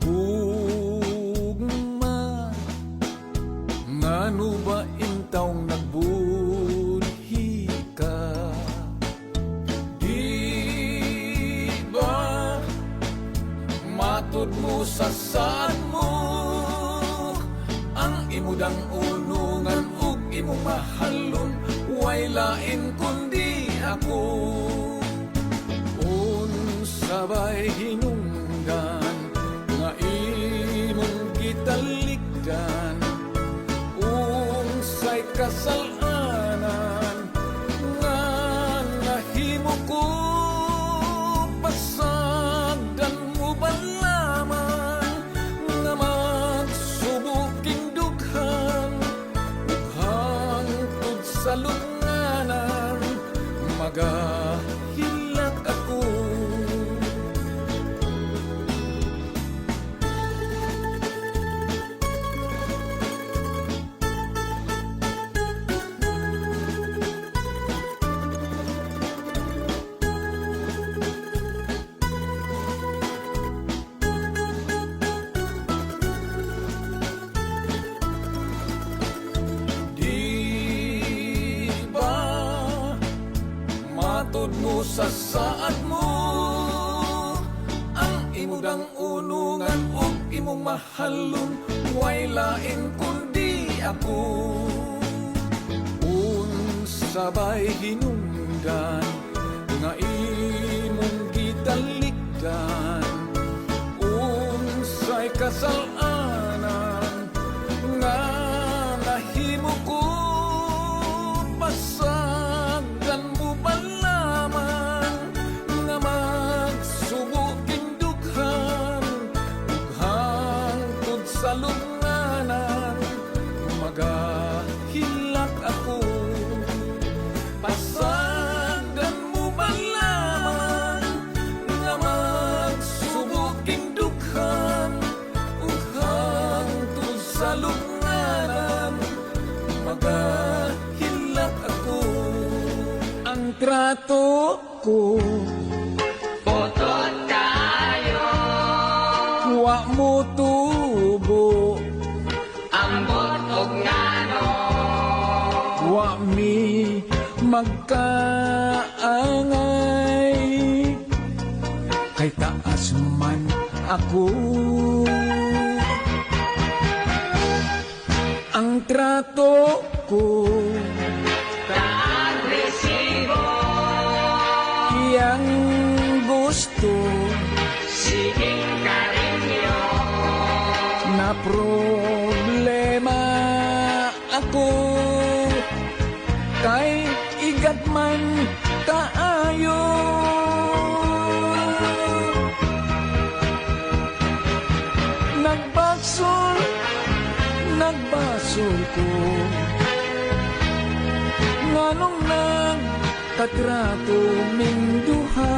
Gugma, ngano ba intawng nagbudhi ka? Di ba matud mo sa saan mo ang imudang unungan ug imong mahalon, way lain kundi ako. Unsa ba'y hinungdan nga imong gitalikdan? Unsay kasalanan nga nahimo ko? Pasagdan mo ba lamang nga magsubuking dughan? Hangtod sa lunganan, magahilak ako. Di ba matod mo sa saad mo ang imudang unungan ug imong mahalon, way lain kundi ako. Unsa ba'y hinungdan nga imong gitalikdan? Unsay kasalanan nga nahimo ko? Pasagdan mo ba lamang nga magsubuking dughan? Ug hangtod sa lunganan, magahilak ako. Pasagdan mo ba lamang nga magsubuking dughan? Ug hangtod sa lunganan, magahilak ako. Ang trato ko, Putot tayo, wa mo tubo, ang botog ngano. wa mi magkaangay, kay taas man ako. Ang trato ko, Agresibo, ako kay igat man kaayo. Nagbasol ko nganong nagkatrato ming duha.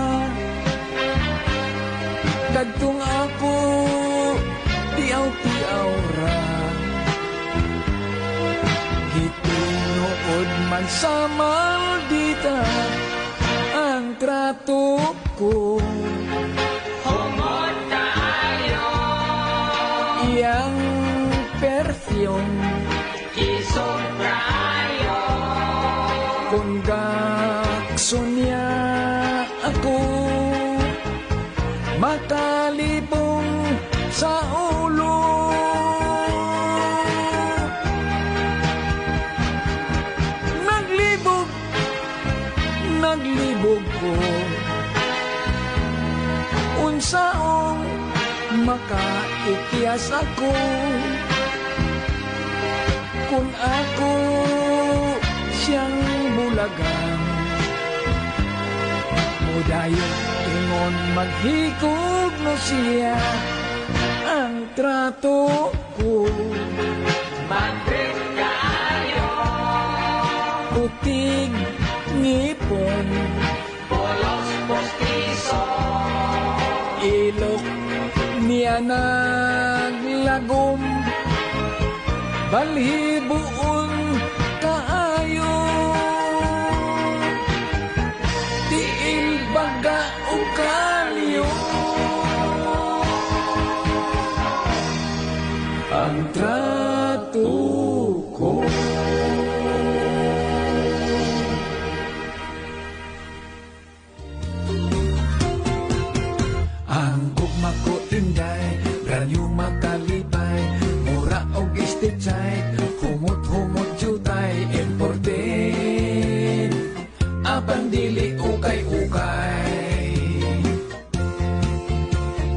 Kadtong ako tiaw-tiaw ra, gitunood man sa maldita ang trato ko. Humot kaayo, Iyang perfume isog kaayo, kung gakson niya ako, makalibong sa ulo. Naglibog ko, unsaong makaikyas ako, kung ako siyang bulagan. Mudayon ingon maghikog no siya ang trato ko. bandit kaayo, Putig ngipon, polos postiso, ilok niya naglagom, balhibuon kaayo. Tiil baga o kalyo, ang trato ko. Ang gugma ko inday, ranyo makalipay, mura og istitsay, humot-humot jutay, imported, apan dili ukay-ukay.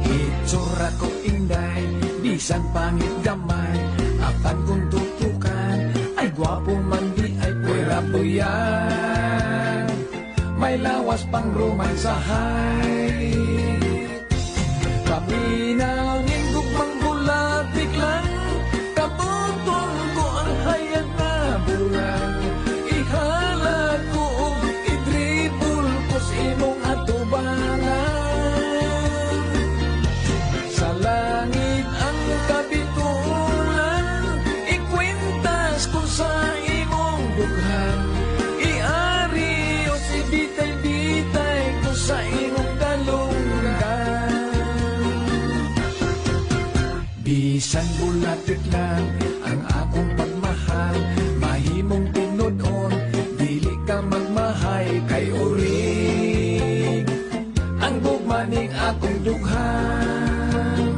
Itsura ko inday, bisan pangit gamay, apan kung tutukan, ay gwapo man di ay pwera buyan. May lawas pang romansahay, paminaw ng gugmang bulatik lang, kabuton ko ang hayag na bulan. Ihalat ko o idribul ko sa imong atubangan. Sa langit ang kabitulan, ikwintas ko sa imong dughan. Iari o si bitay-bitay ko sa imong dalunggan. Bisan bulatit lang ang akong pagmahal, mahimong tinudon, dili ka magmahay kay urig ang gugmaning akong dughan.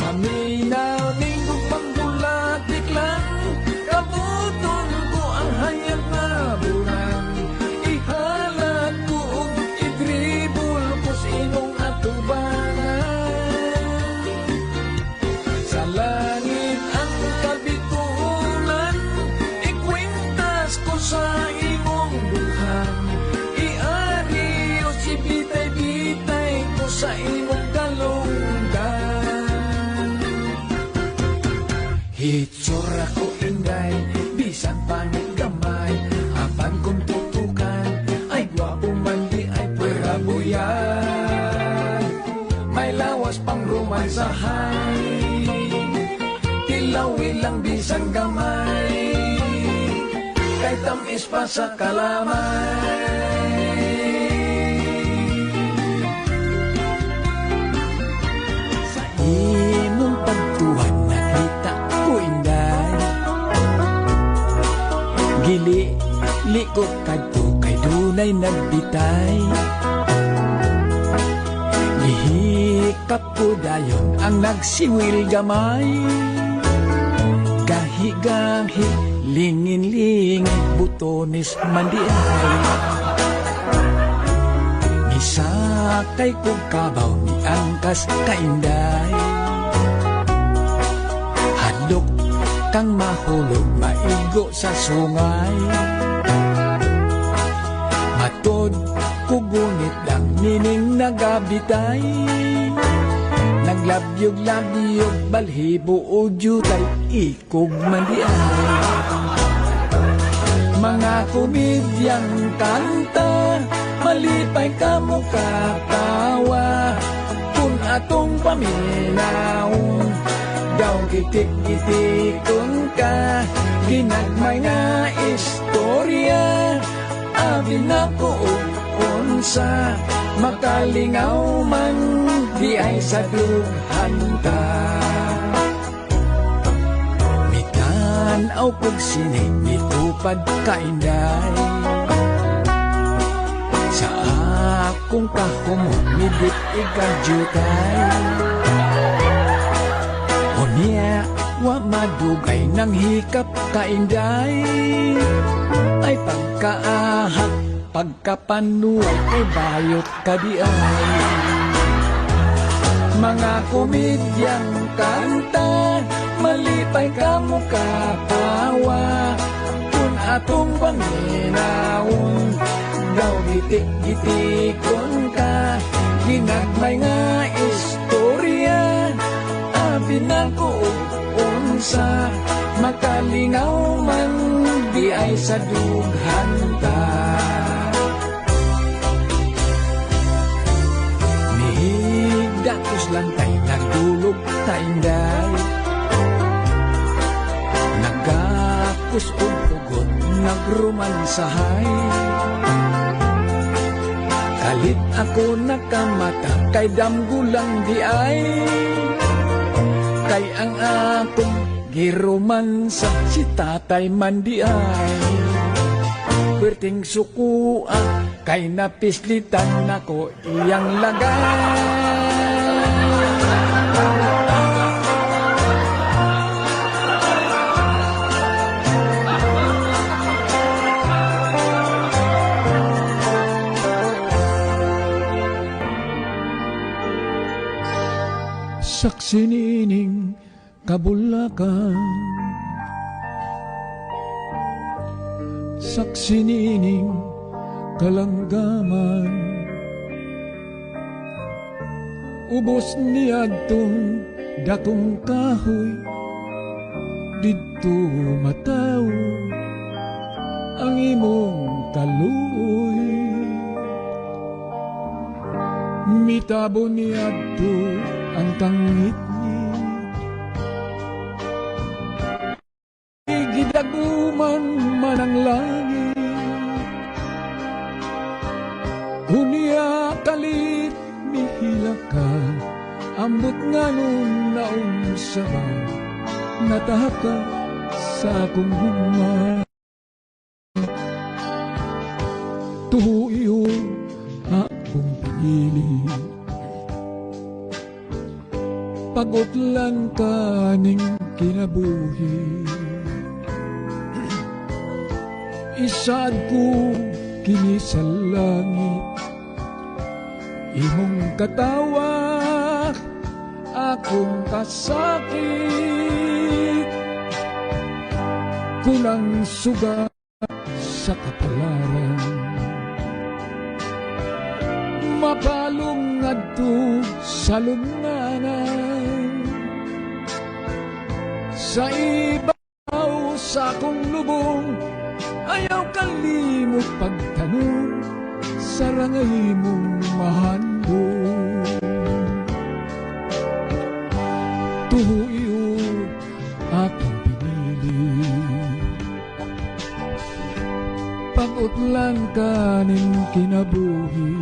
Paminaw ng gugmang bulatik lang, kabuton ko ang hayag na bulan. Ihalat ko o idribul ko sa imong atubangan. Sa langit ang kabitulan, ikwintas ko sa imong duhan. Iari o si bitay-bitay ko sa imong dalunggan. Itsura ko inday, bisan pangit gamay, apan kung tutukan, ay gwapo man di ay pwera buyan. May lawas pang romansahay, tilawi lang bisan gamay, kay tamis pa sa kalamay. Sa imong pagtuhan nakita ko inday, gili likot kadto kay dunay nagbitay. Gihikap ko dayon ang nagsiwil gamay, kahig gahi, lingin-lingin, butones mandiay. Misakay kong kabaw, ni angkas kainday. Hadlok kang mahulog, maigo sa sungay. Matod kugunit lang, nining nagabitay. Naglabyog-labyog, balhibo o jutay, ikog mandiay. Mga komedyang kanta, malipay ka mo katawa. Kung atong paminaw, daw gitik-gitikon ka. Ginagmay nga istorya, abin ako unsa. Makalingaw man, di ay sa dughan ta. Mitanaw kog sinig, mitupad kainday. Sa akong kahumot, midit ikadjutay. O niya, wa madugay ng hikap kainday. Ay pagkaahak, pagkapanuay, ay bayot kadiay. Mga komedyang kanta, malipay ka mo katawa. Kung atong panginawon, daw gitik-gitikon ka. Ginagmay nga istorya, abin ako unsa. Makalingaw man, di ay sa dughan ta. Datos lang tayo nagdulog tainday. Nagakos o pugot, nagrumansahay. Kalit ako nakamata, kay damgulang di ay. Kay ang akong giromansa, si tatay man di ay. Perting sukua, kay napislitan ako iyang lagay. Saksi nining kabulakan, saksi nining kalanggaman. Ubos niya tong dakong kahoy, dito mataw ang imong kaluoy. Mitabo niya to ang tangit ni, gidaguman man ang langit. Unya kalit mihila ka, ambot nga nung naunsa ba, natahaka sa akong bunga. Tuhuyo akong pinili, pagutlan ka ning kinabuhi. Isad ko kini sa langit, imong katawa akong kasakit. Kulang suga sa kapalaran, mapalong adto sa lunganan. Sa ibaw sa akong lubong, ayaw kalimot pagtanong sa rangay mong mahandong. Tuhuyo akong pinili, pag-utlan ka ning kinabuhi.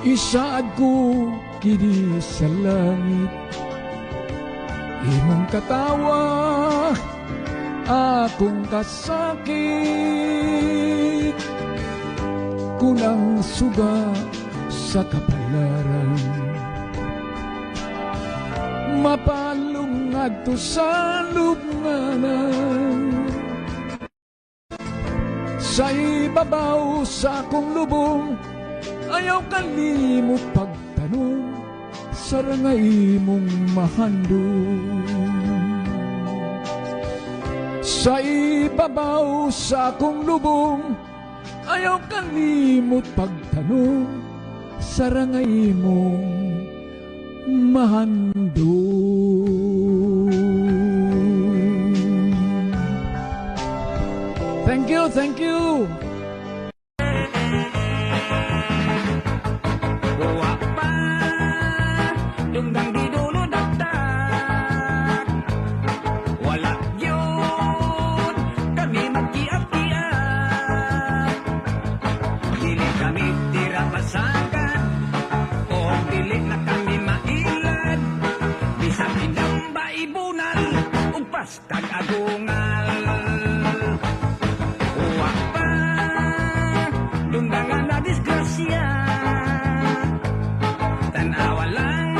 Isaad ko kini sa langit, imong katawa akong kasakit. Kulang suga sa kapalaran, mapalong ngadto sa lubnganan. Sa ibabaw sa akong lubong, ayaw kalimot pagtanong, sarangay mong mahandong. Sa ibabaw sa akong lubong, ayaw kalimot pagtanong, sarangay mong mahandong. Thank you, thank you. Buwa pa, dungdang di dulo dagdag. Wala yun, kami magkiat-kiat. Dili kami tira pasagan, o dili na kami mailad. Bisang inamba ibunal, ugpas kag agungal. Buwa pa, dungdangan na disgrasya. Tanawa lang,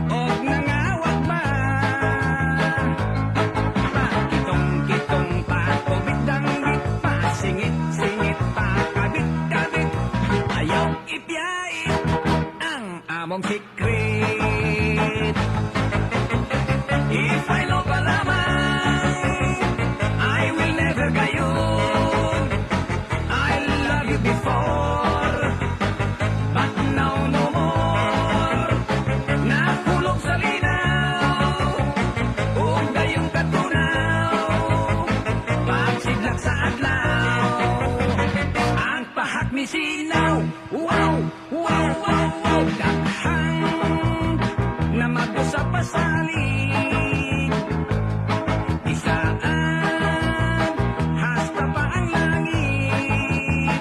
og nangawag ba? Pakitong-kitong pa, kubit-danggit pa, singit-singit pa, kabit-kabit. Ayaw ipiyait ang among secret. If I know palamang, I will never gayon. I love you before, but now no more. Nakulong sa linaw, kung gayong katunaw, pagsidlak sa adlaw, ang pahak ni sinaw. Wow, wow, wow, wow, daghang na mag-usap pa salig. Isaan, hasta pa ang langit.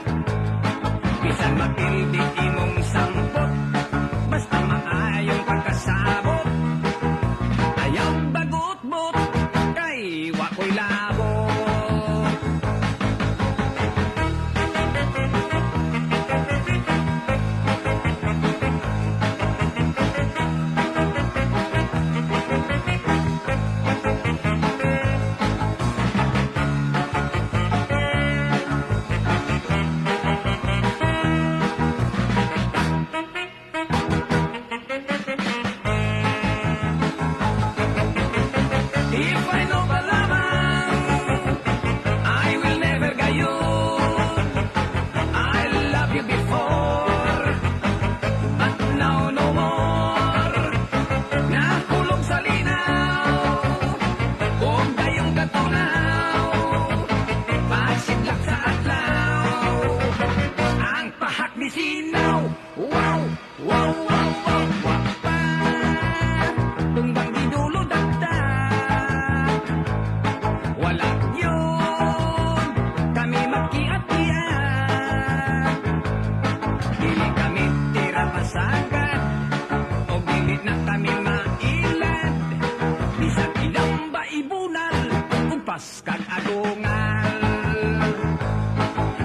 Bisan makildi imong sampot, basta maayong pagkasabot. Ayaw bagot-bot, kay wako'y labot. If I know palamang, I will never gayon. I love you before, but now no more. Nakulong sa linaw, kung gayong katunaw, pasidlak sa adlaw, ang pahak ni sinaw. Wow, wow, wow, wow, wow pa, tumbang di dulo dagdag. Wala yun, kami magkiat-kiat. Dili kami tira pasagan, o dili na kami mailad. Bisag ilang ba ibunal, ugpas kag agungal.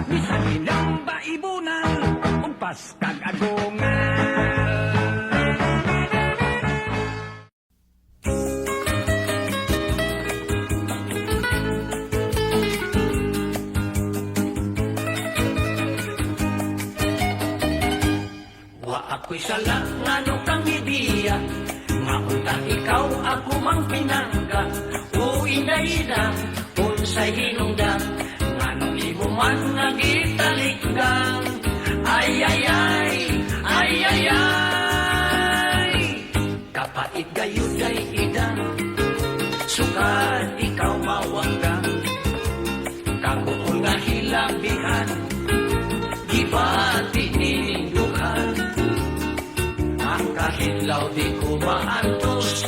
Bisag ilang ba ibunal, ugpas kag agungal. Wa ako'y sala nga no kang ideya, nga unta ikaw ako mang pinangga. O ina-ina, unsay hinungdan, nga nung imo man nga gitalikgang. Ay, ay, ay, ay, ay, ay, kapait gayud ay idang, sukad ikaw mawanggang. Kabuol nga hilabihan, gibati nindukan. Ang kahitlaw di ko maantos,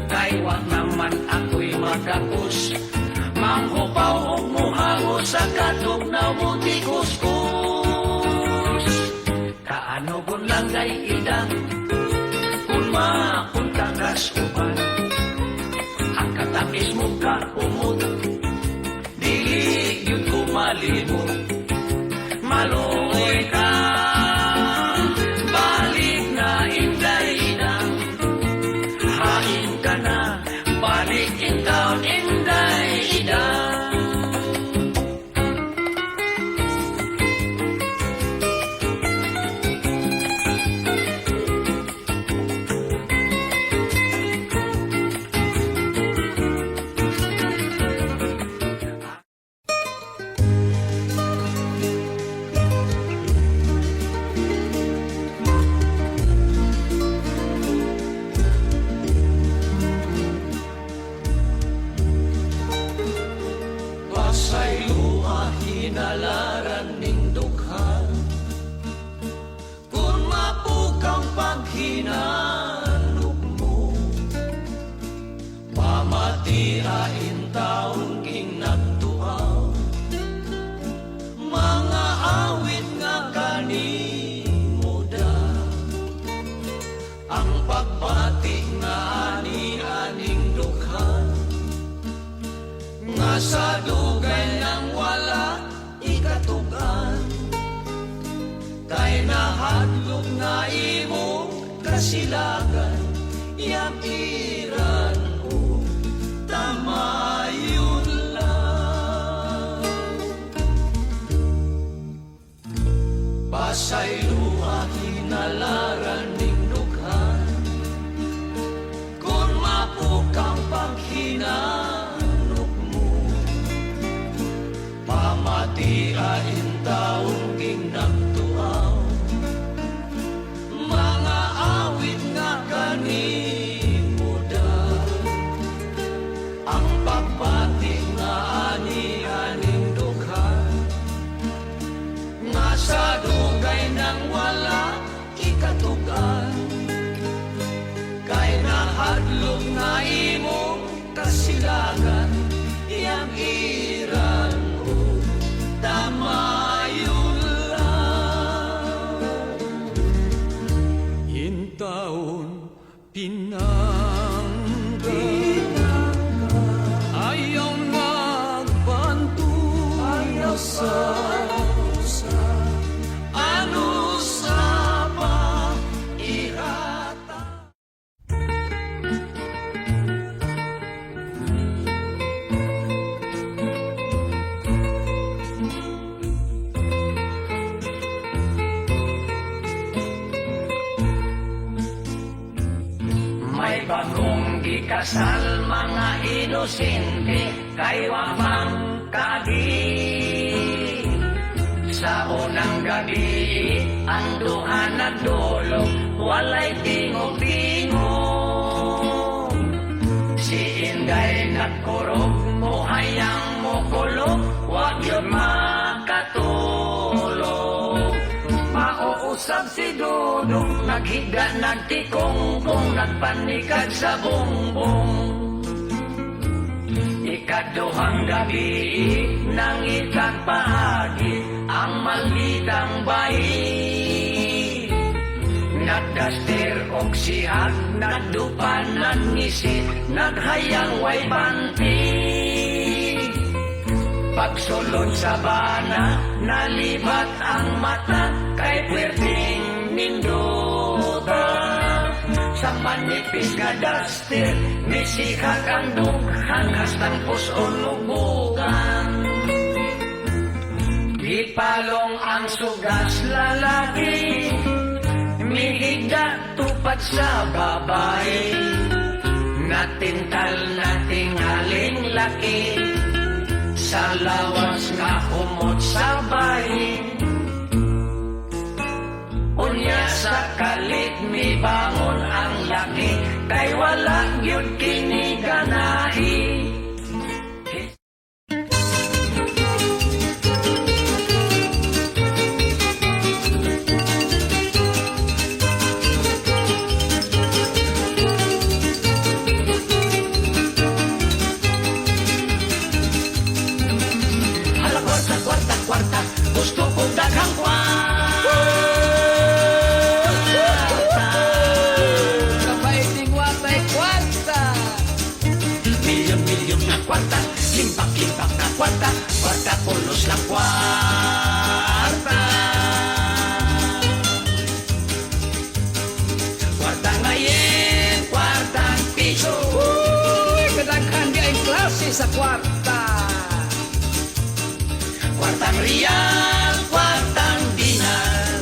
kay wag naman ako'y magapos. Manghupaw o muhango sa katong na mo di kuskus. Kaano kung lang kay idang, kung mapunta kas uban. Ang katakis mo ka umot, dili yun ko malimot. Maloy ka, balik na inday-idang. Hain ka na, balik in town, inday ida. Pasaylo hinalaran ning dukha kung mapukang paghinanok mo pamatiain taon king nagtuaw mga awit nga kanimuda ang pagbati nga ani-aning dukha nga sa dugay nang wala ikatugan kay nahadlok nga imo kasilagan yakiran o tamayon lang pasaylo hinalaran ning dughan kung mapukang paghinanok mo pamatiain taong king nagtuaw mga awit nga kanimuda ang pagbati nga ani-aning dughan nga sa dugay nang wala ikatugan kay nahadlok nga imong kasilagan yang iran o tamayon lang hintaon pinangga ayaw magbantu ayaw sa ano sa pairata. May bagong gikasal mga inosente kay wapang kagi. Sa unang gabi, ang duha nagdulog, walay tingog-tingog. Si Inday nagkurog, muhayang mukulog, wag yun makatulog. Mauusap si Dudong, naghiga nagtikong-kong, nagpanikad sa bongbong. Ikaduhang gabi, nang ikagpahagi, ang malitang bayi. Nagdaster og sihag, nagdupan ng ngisi, naghayang way banti. Pagsulod sa bana, nalibat ang mata, kay pwerdeng ninduta. Sa manipis nga duster, misikag ang dughan, hastang puson lubugan. Ipalong ang sugas lalaki, mihigda tupad sa babae. Natintal nating haling laki, sa lawas nga humot sa bahay. Unya sa kalit mi bangon ang laki, kay wala gyud kini ganahi. Hala kwarta, gusto ko daghang kwarta. Kapaiting watay kwarta. Milyon na kwarta, limpak na kwarta, kwarta pulos lang kwarta. Kwarta ngayon, kwartang piso. Uy, kadang klase sa kwarta. Kwartang real, kwartang dinar.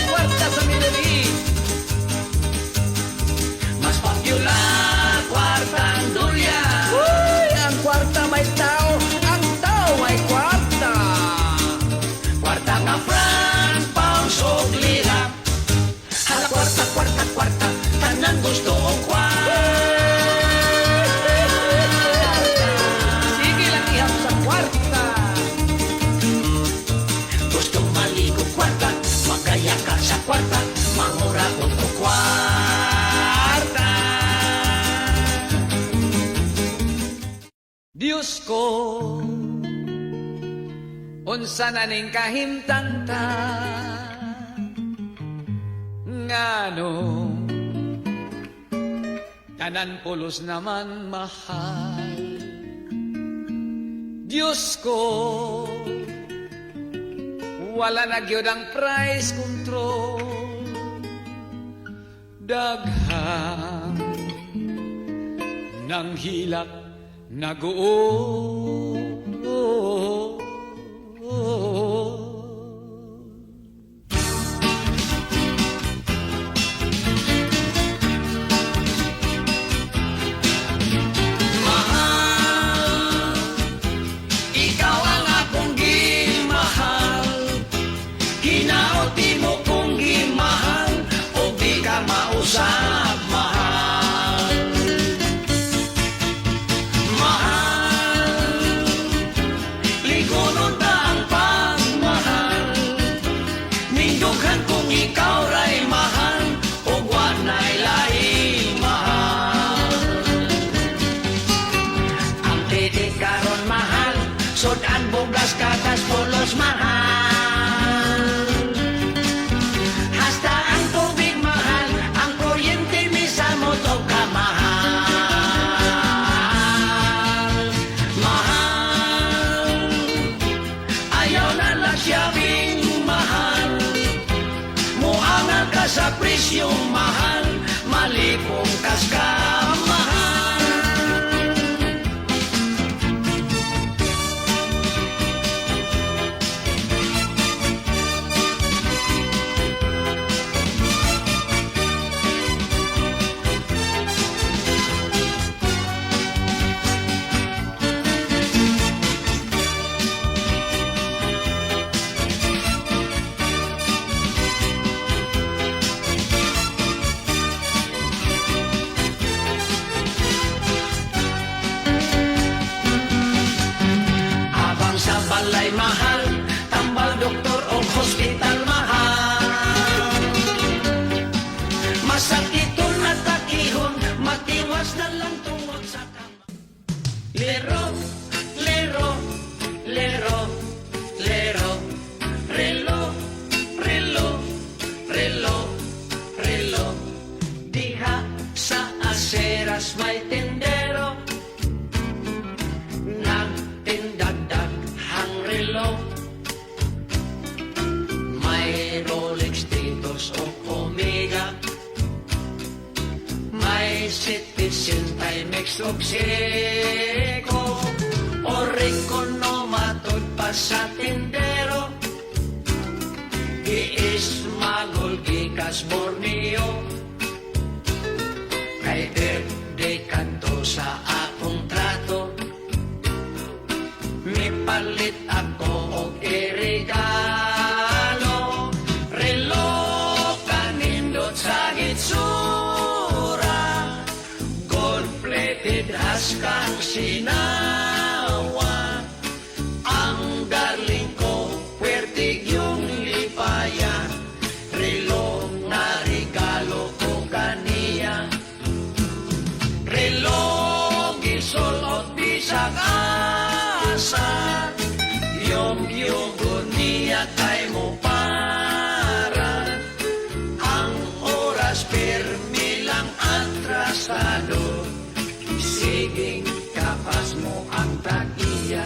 Kwarta sa Middle mas popular, kwartang dulya. Uy, ang kwarta may tao, ang tao may kwarta. Kwarta nga franc, pounds o lira. Hala kwarta, kwarta, kwarta, tanan gusto o kwarta. Sige lang ihap sa kwarta. Gusto maligo kwarta, magaya ka sa kwarta, mangura ko to kwarta. Diyos ko, unsa na ning kahimtang ta, ngano tanan pulos naman mahal. Diyos ko, wala na gyud ang price control. Daghang nang hilak nag-uo. Ikaw ang akong gimahal, hinaoti mo kong gimahal, o di ka mausap, mahal. Mahal, ligonon ta ang pagmahal, nindughan kong ikaw ray mahal, o wanay laing mahal. Ang titik karon mahal, sudan bugas katas pulos mahal. Hasta ang tubig mahal, ang kuryente misamot o kamahal. Mahal, ayaw na lang siyabing mahal. Muangal ka sa presyong mahal, malipong kas ka mahal. Abang sa balay mahal, tambal doktor o hospital mahal. Masakiton na takihon, matiwas na lang tungod sa kama. Lero, lero, lero, lero, relo, relo, relo, relo. Diha sa aseras may tendero, nagtindagdag hang relo. May Rolex Titos o Omega, may Citizen Timex o Seiko, o Ricono matod pa sa tindero. Iis magol gikas Borneo, kay birthday kanto sa akong trato. Mipalit ako og iregalo, relo kanindot sa gitsura, gold-plated haskang sinawa. Ang darling ko, puwertig yung lipaya, relo nga regalo ko kaniya. Relo gisulot bisag asa, yung niya kay mo para. Ang oras permi lang atrasado, siging kapas mo ang tagiya.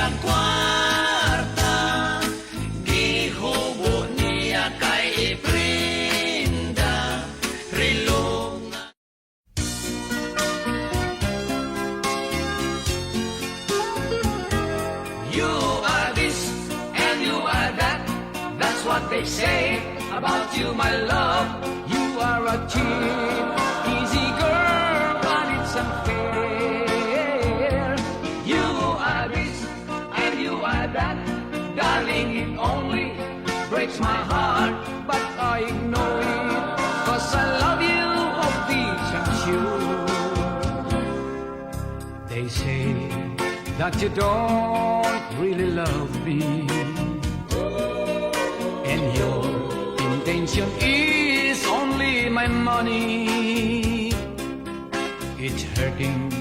iyang kwarta, gihubo niya kay Brenda, relo nga. You are this and you are that. That's what they say about you, my love. You are a cheap, easy girl, but it's unfair. You are this and you are that. Darling, it only breaks my heart, but I ignore it. 'Cause I love you, of this I'm sure. They say that you don't really love me, and your intention is only my money. It's hurting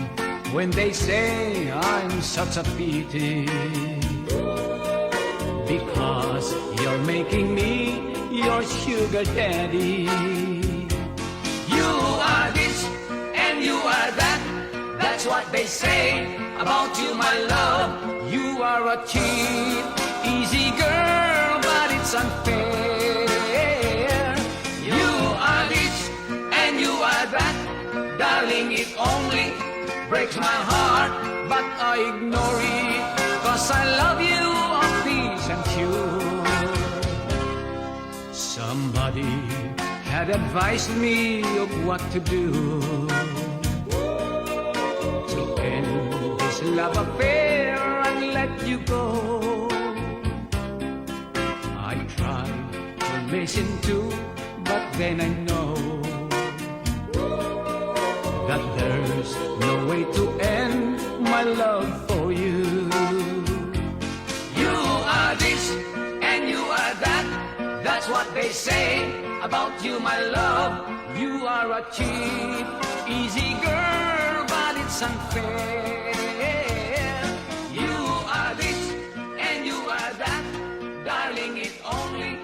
when they say I'm such a pity, because you're making me your sugar daddy. You are this and you are that. That's what they say about you, my love. You are a cheap, easy girl, but it's unfair. You are this and you are that. Darling, it only breaks my heart, but I ignore it. 'Cause I love you, of this I'm sure. Somebody had advised me of what to do to end this love affair and let you go. I tried to listen to, but then I know that there's no way to end my love for you. You are this and you are that. That's what they say about you, my love. You are a cheap, easy girl, but it's unfair. You are this and you are that. Darling, it only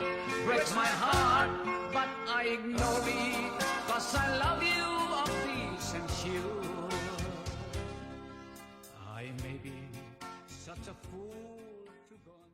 breaks my heart, but I ignore it. 'Cause I love you, of this I'm sure. I may be such a fool to go on.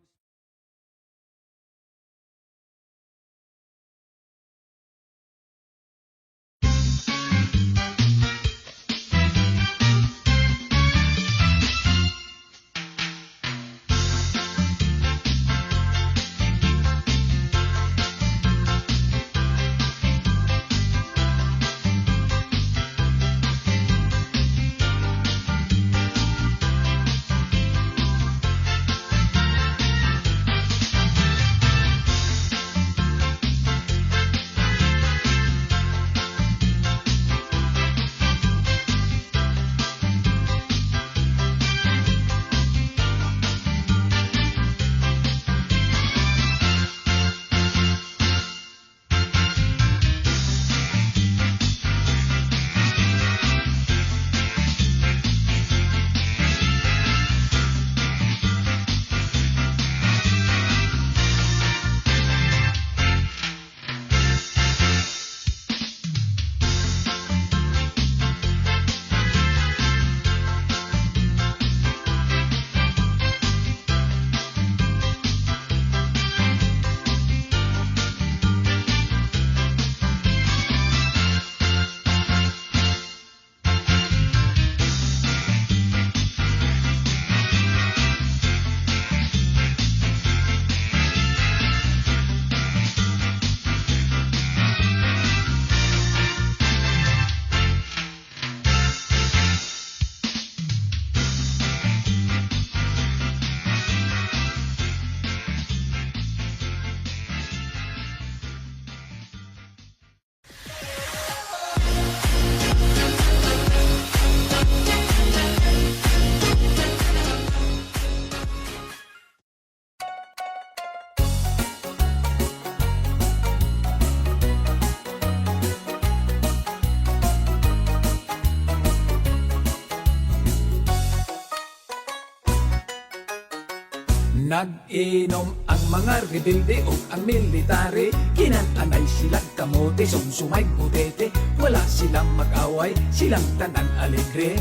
Nag-inom ang mga rebelde o ang military, kinananay silang kamote, sumsumay butete. Wala silang mag-away, silang tanan alegre.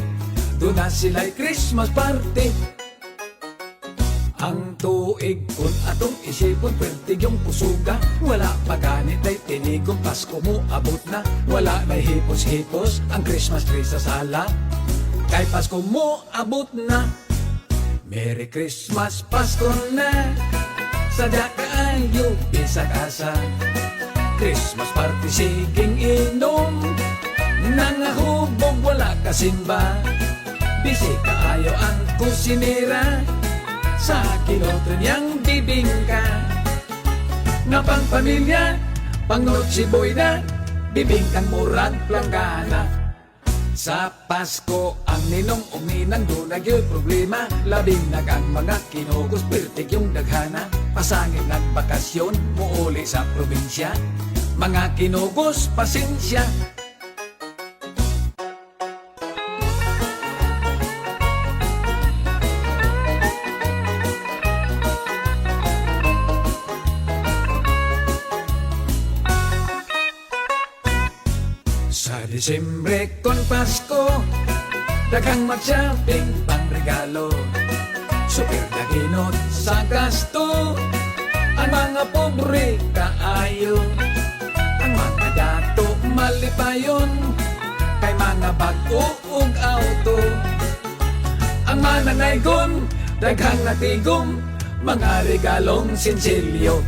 Doon na sila'y Christmas party. Ang tuig kun atong isipon pertig yung pusuga. Wala pa ganit ay tinigong Pasko mo abot na. Wala na hipos-hipos ang Christmas tree sa sala. Kay Pasko mo abot na. Merry Christmas, Pasko na. Sadya kaayo bisag asa. Christmas party siging inom. Nangahubog wala kasimba. Bisi kaayo ang kusinira. Sa kinotren niyang bibingka. Nga pang pamilya, pang Noche Buena, bibingkang murag planggana. Sa Pasko, ang ninong o ninang doon nagyo'y problema. Labing ang mga kinugos, pertig yung daghana. Pasangin nagbakasyon, muuli sa probinsya. Mga kinugos, pasensya. Sa Disyembre kon Pasko, daghang mag-shopping pang regalo. Super daginot sa gasto, ang mga pobre kaayo. Ang mga dato malipayon, kay mga bago ug auto. Ang mananaygon, daghang natigom, mga regalong sinsilyo.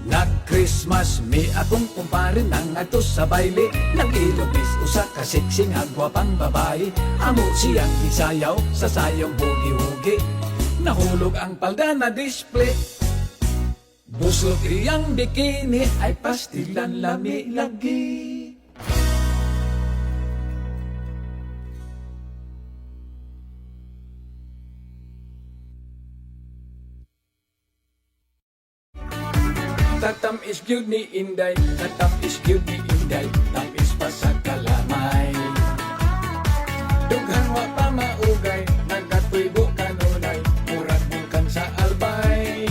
Nag-Christmas, mi akong kumpare nang ato sa baile. Nang ilubis usa ka siksing agwapang babae. Amo siyang isayaw sa sayong hugi-hugi. Nahulog ang palda na display. Busog iyang bikini ay pastilan lami lagi. Tatam is good ni Inday, tatam is good ni Inday, tamis pa sa kalamay. Dughan wa pa maugay, nagkatuibo kanunay, murag bukan sa albay.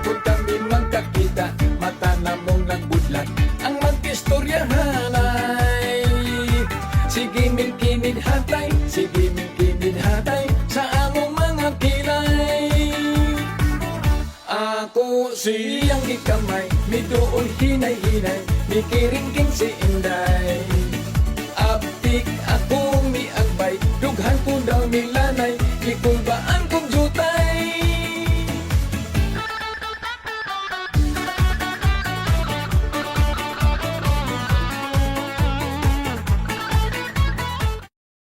Kung kami magkakita, mata na mong nagbudlat, ang mag-istoryahanay. Sige min kinidhatay, sige min kinidhatay, sa among mga kilay. Ako siyang gikamay, midoon hinay-hinay, mikiring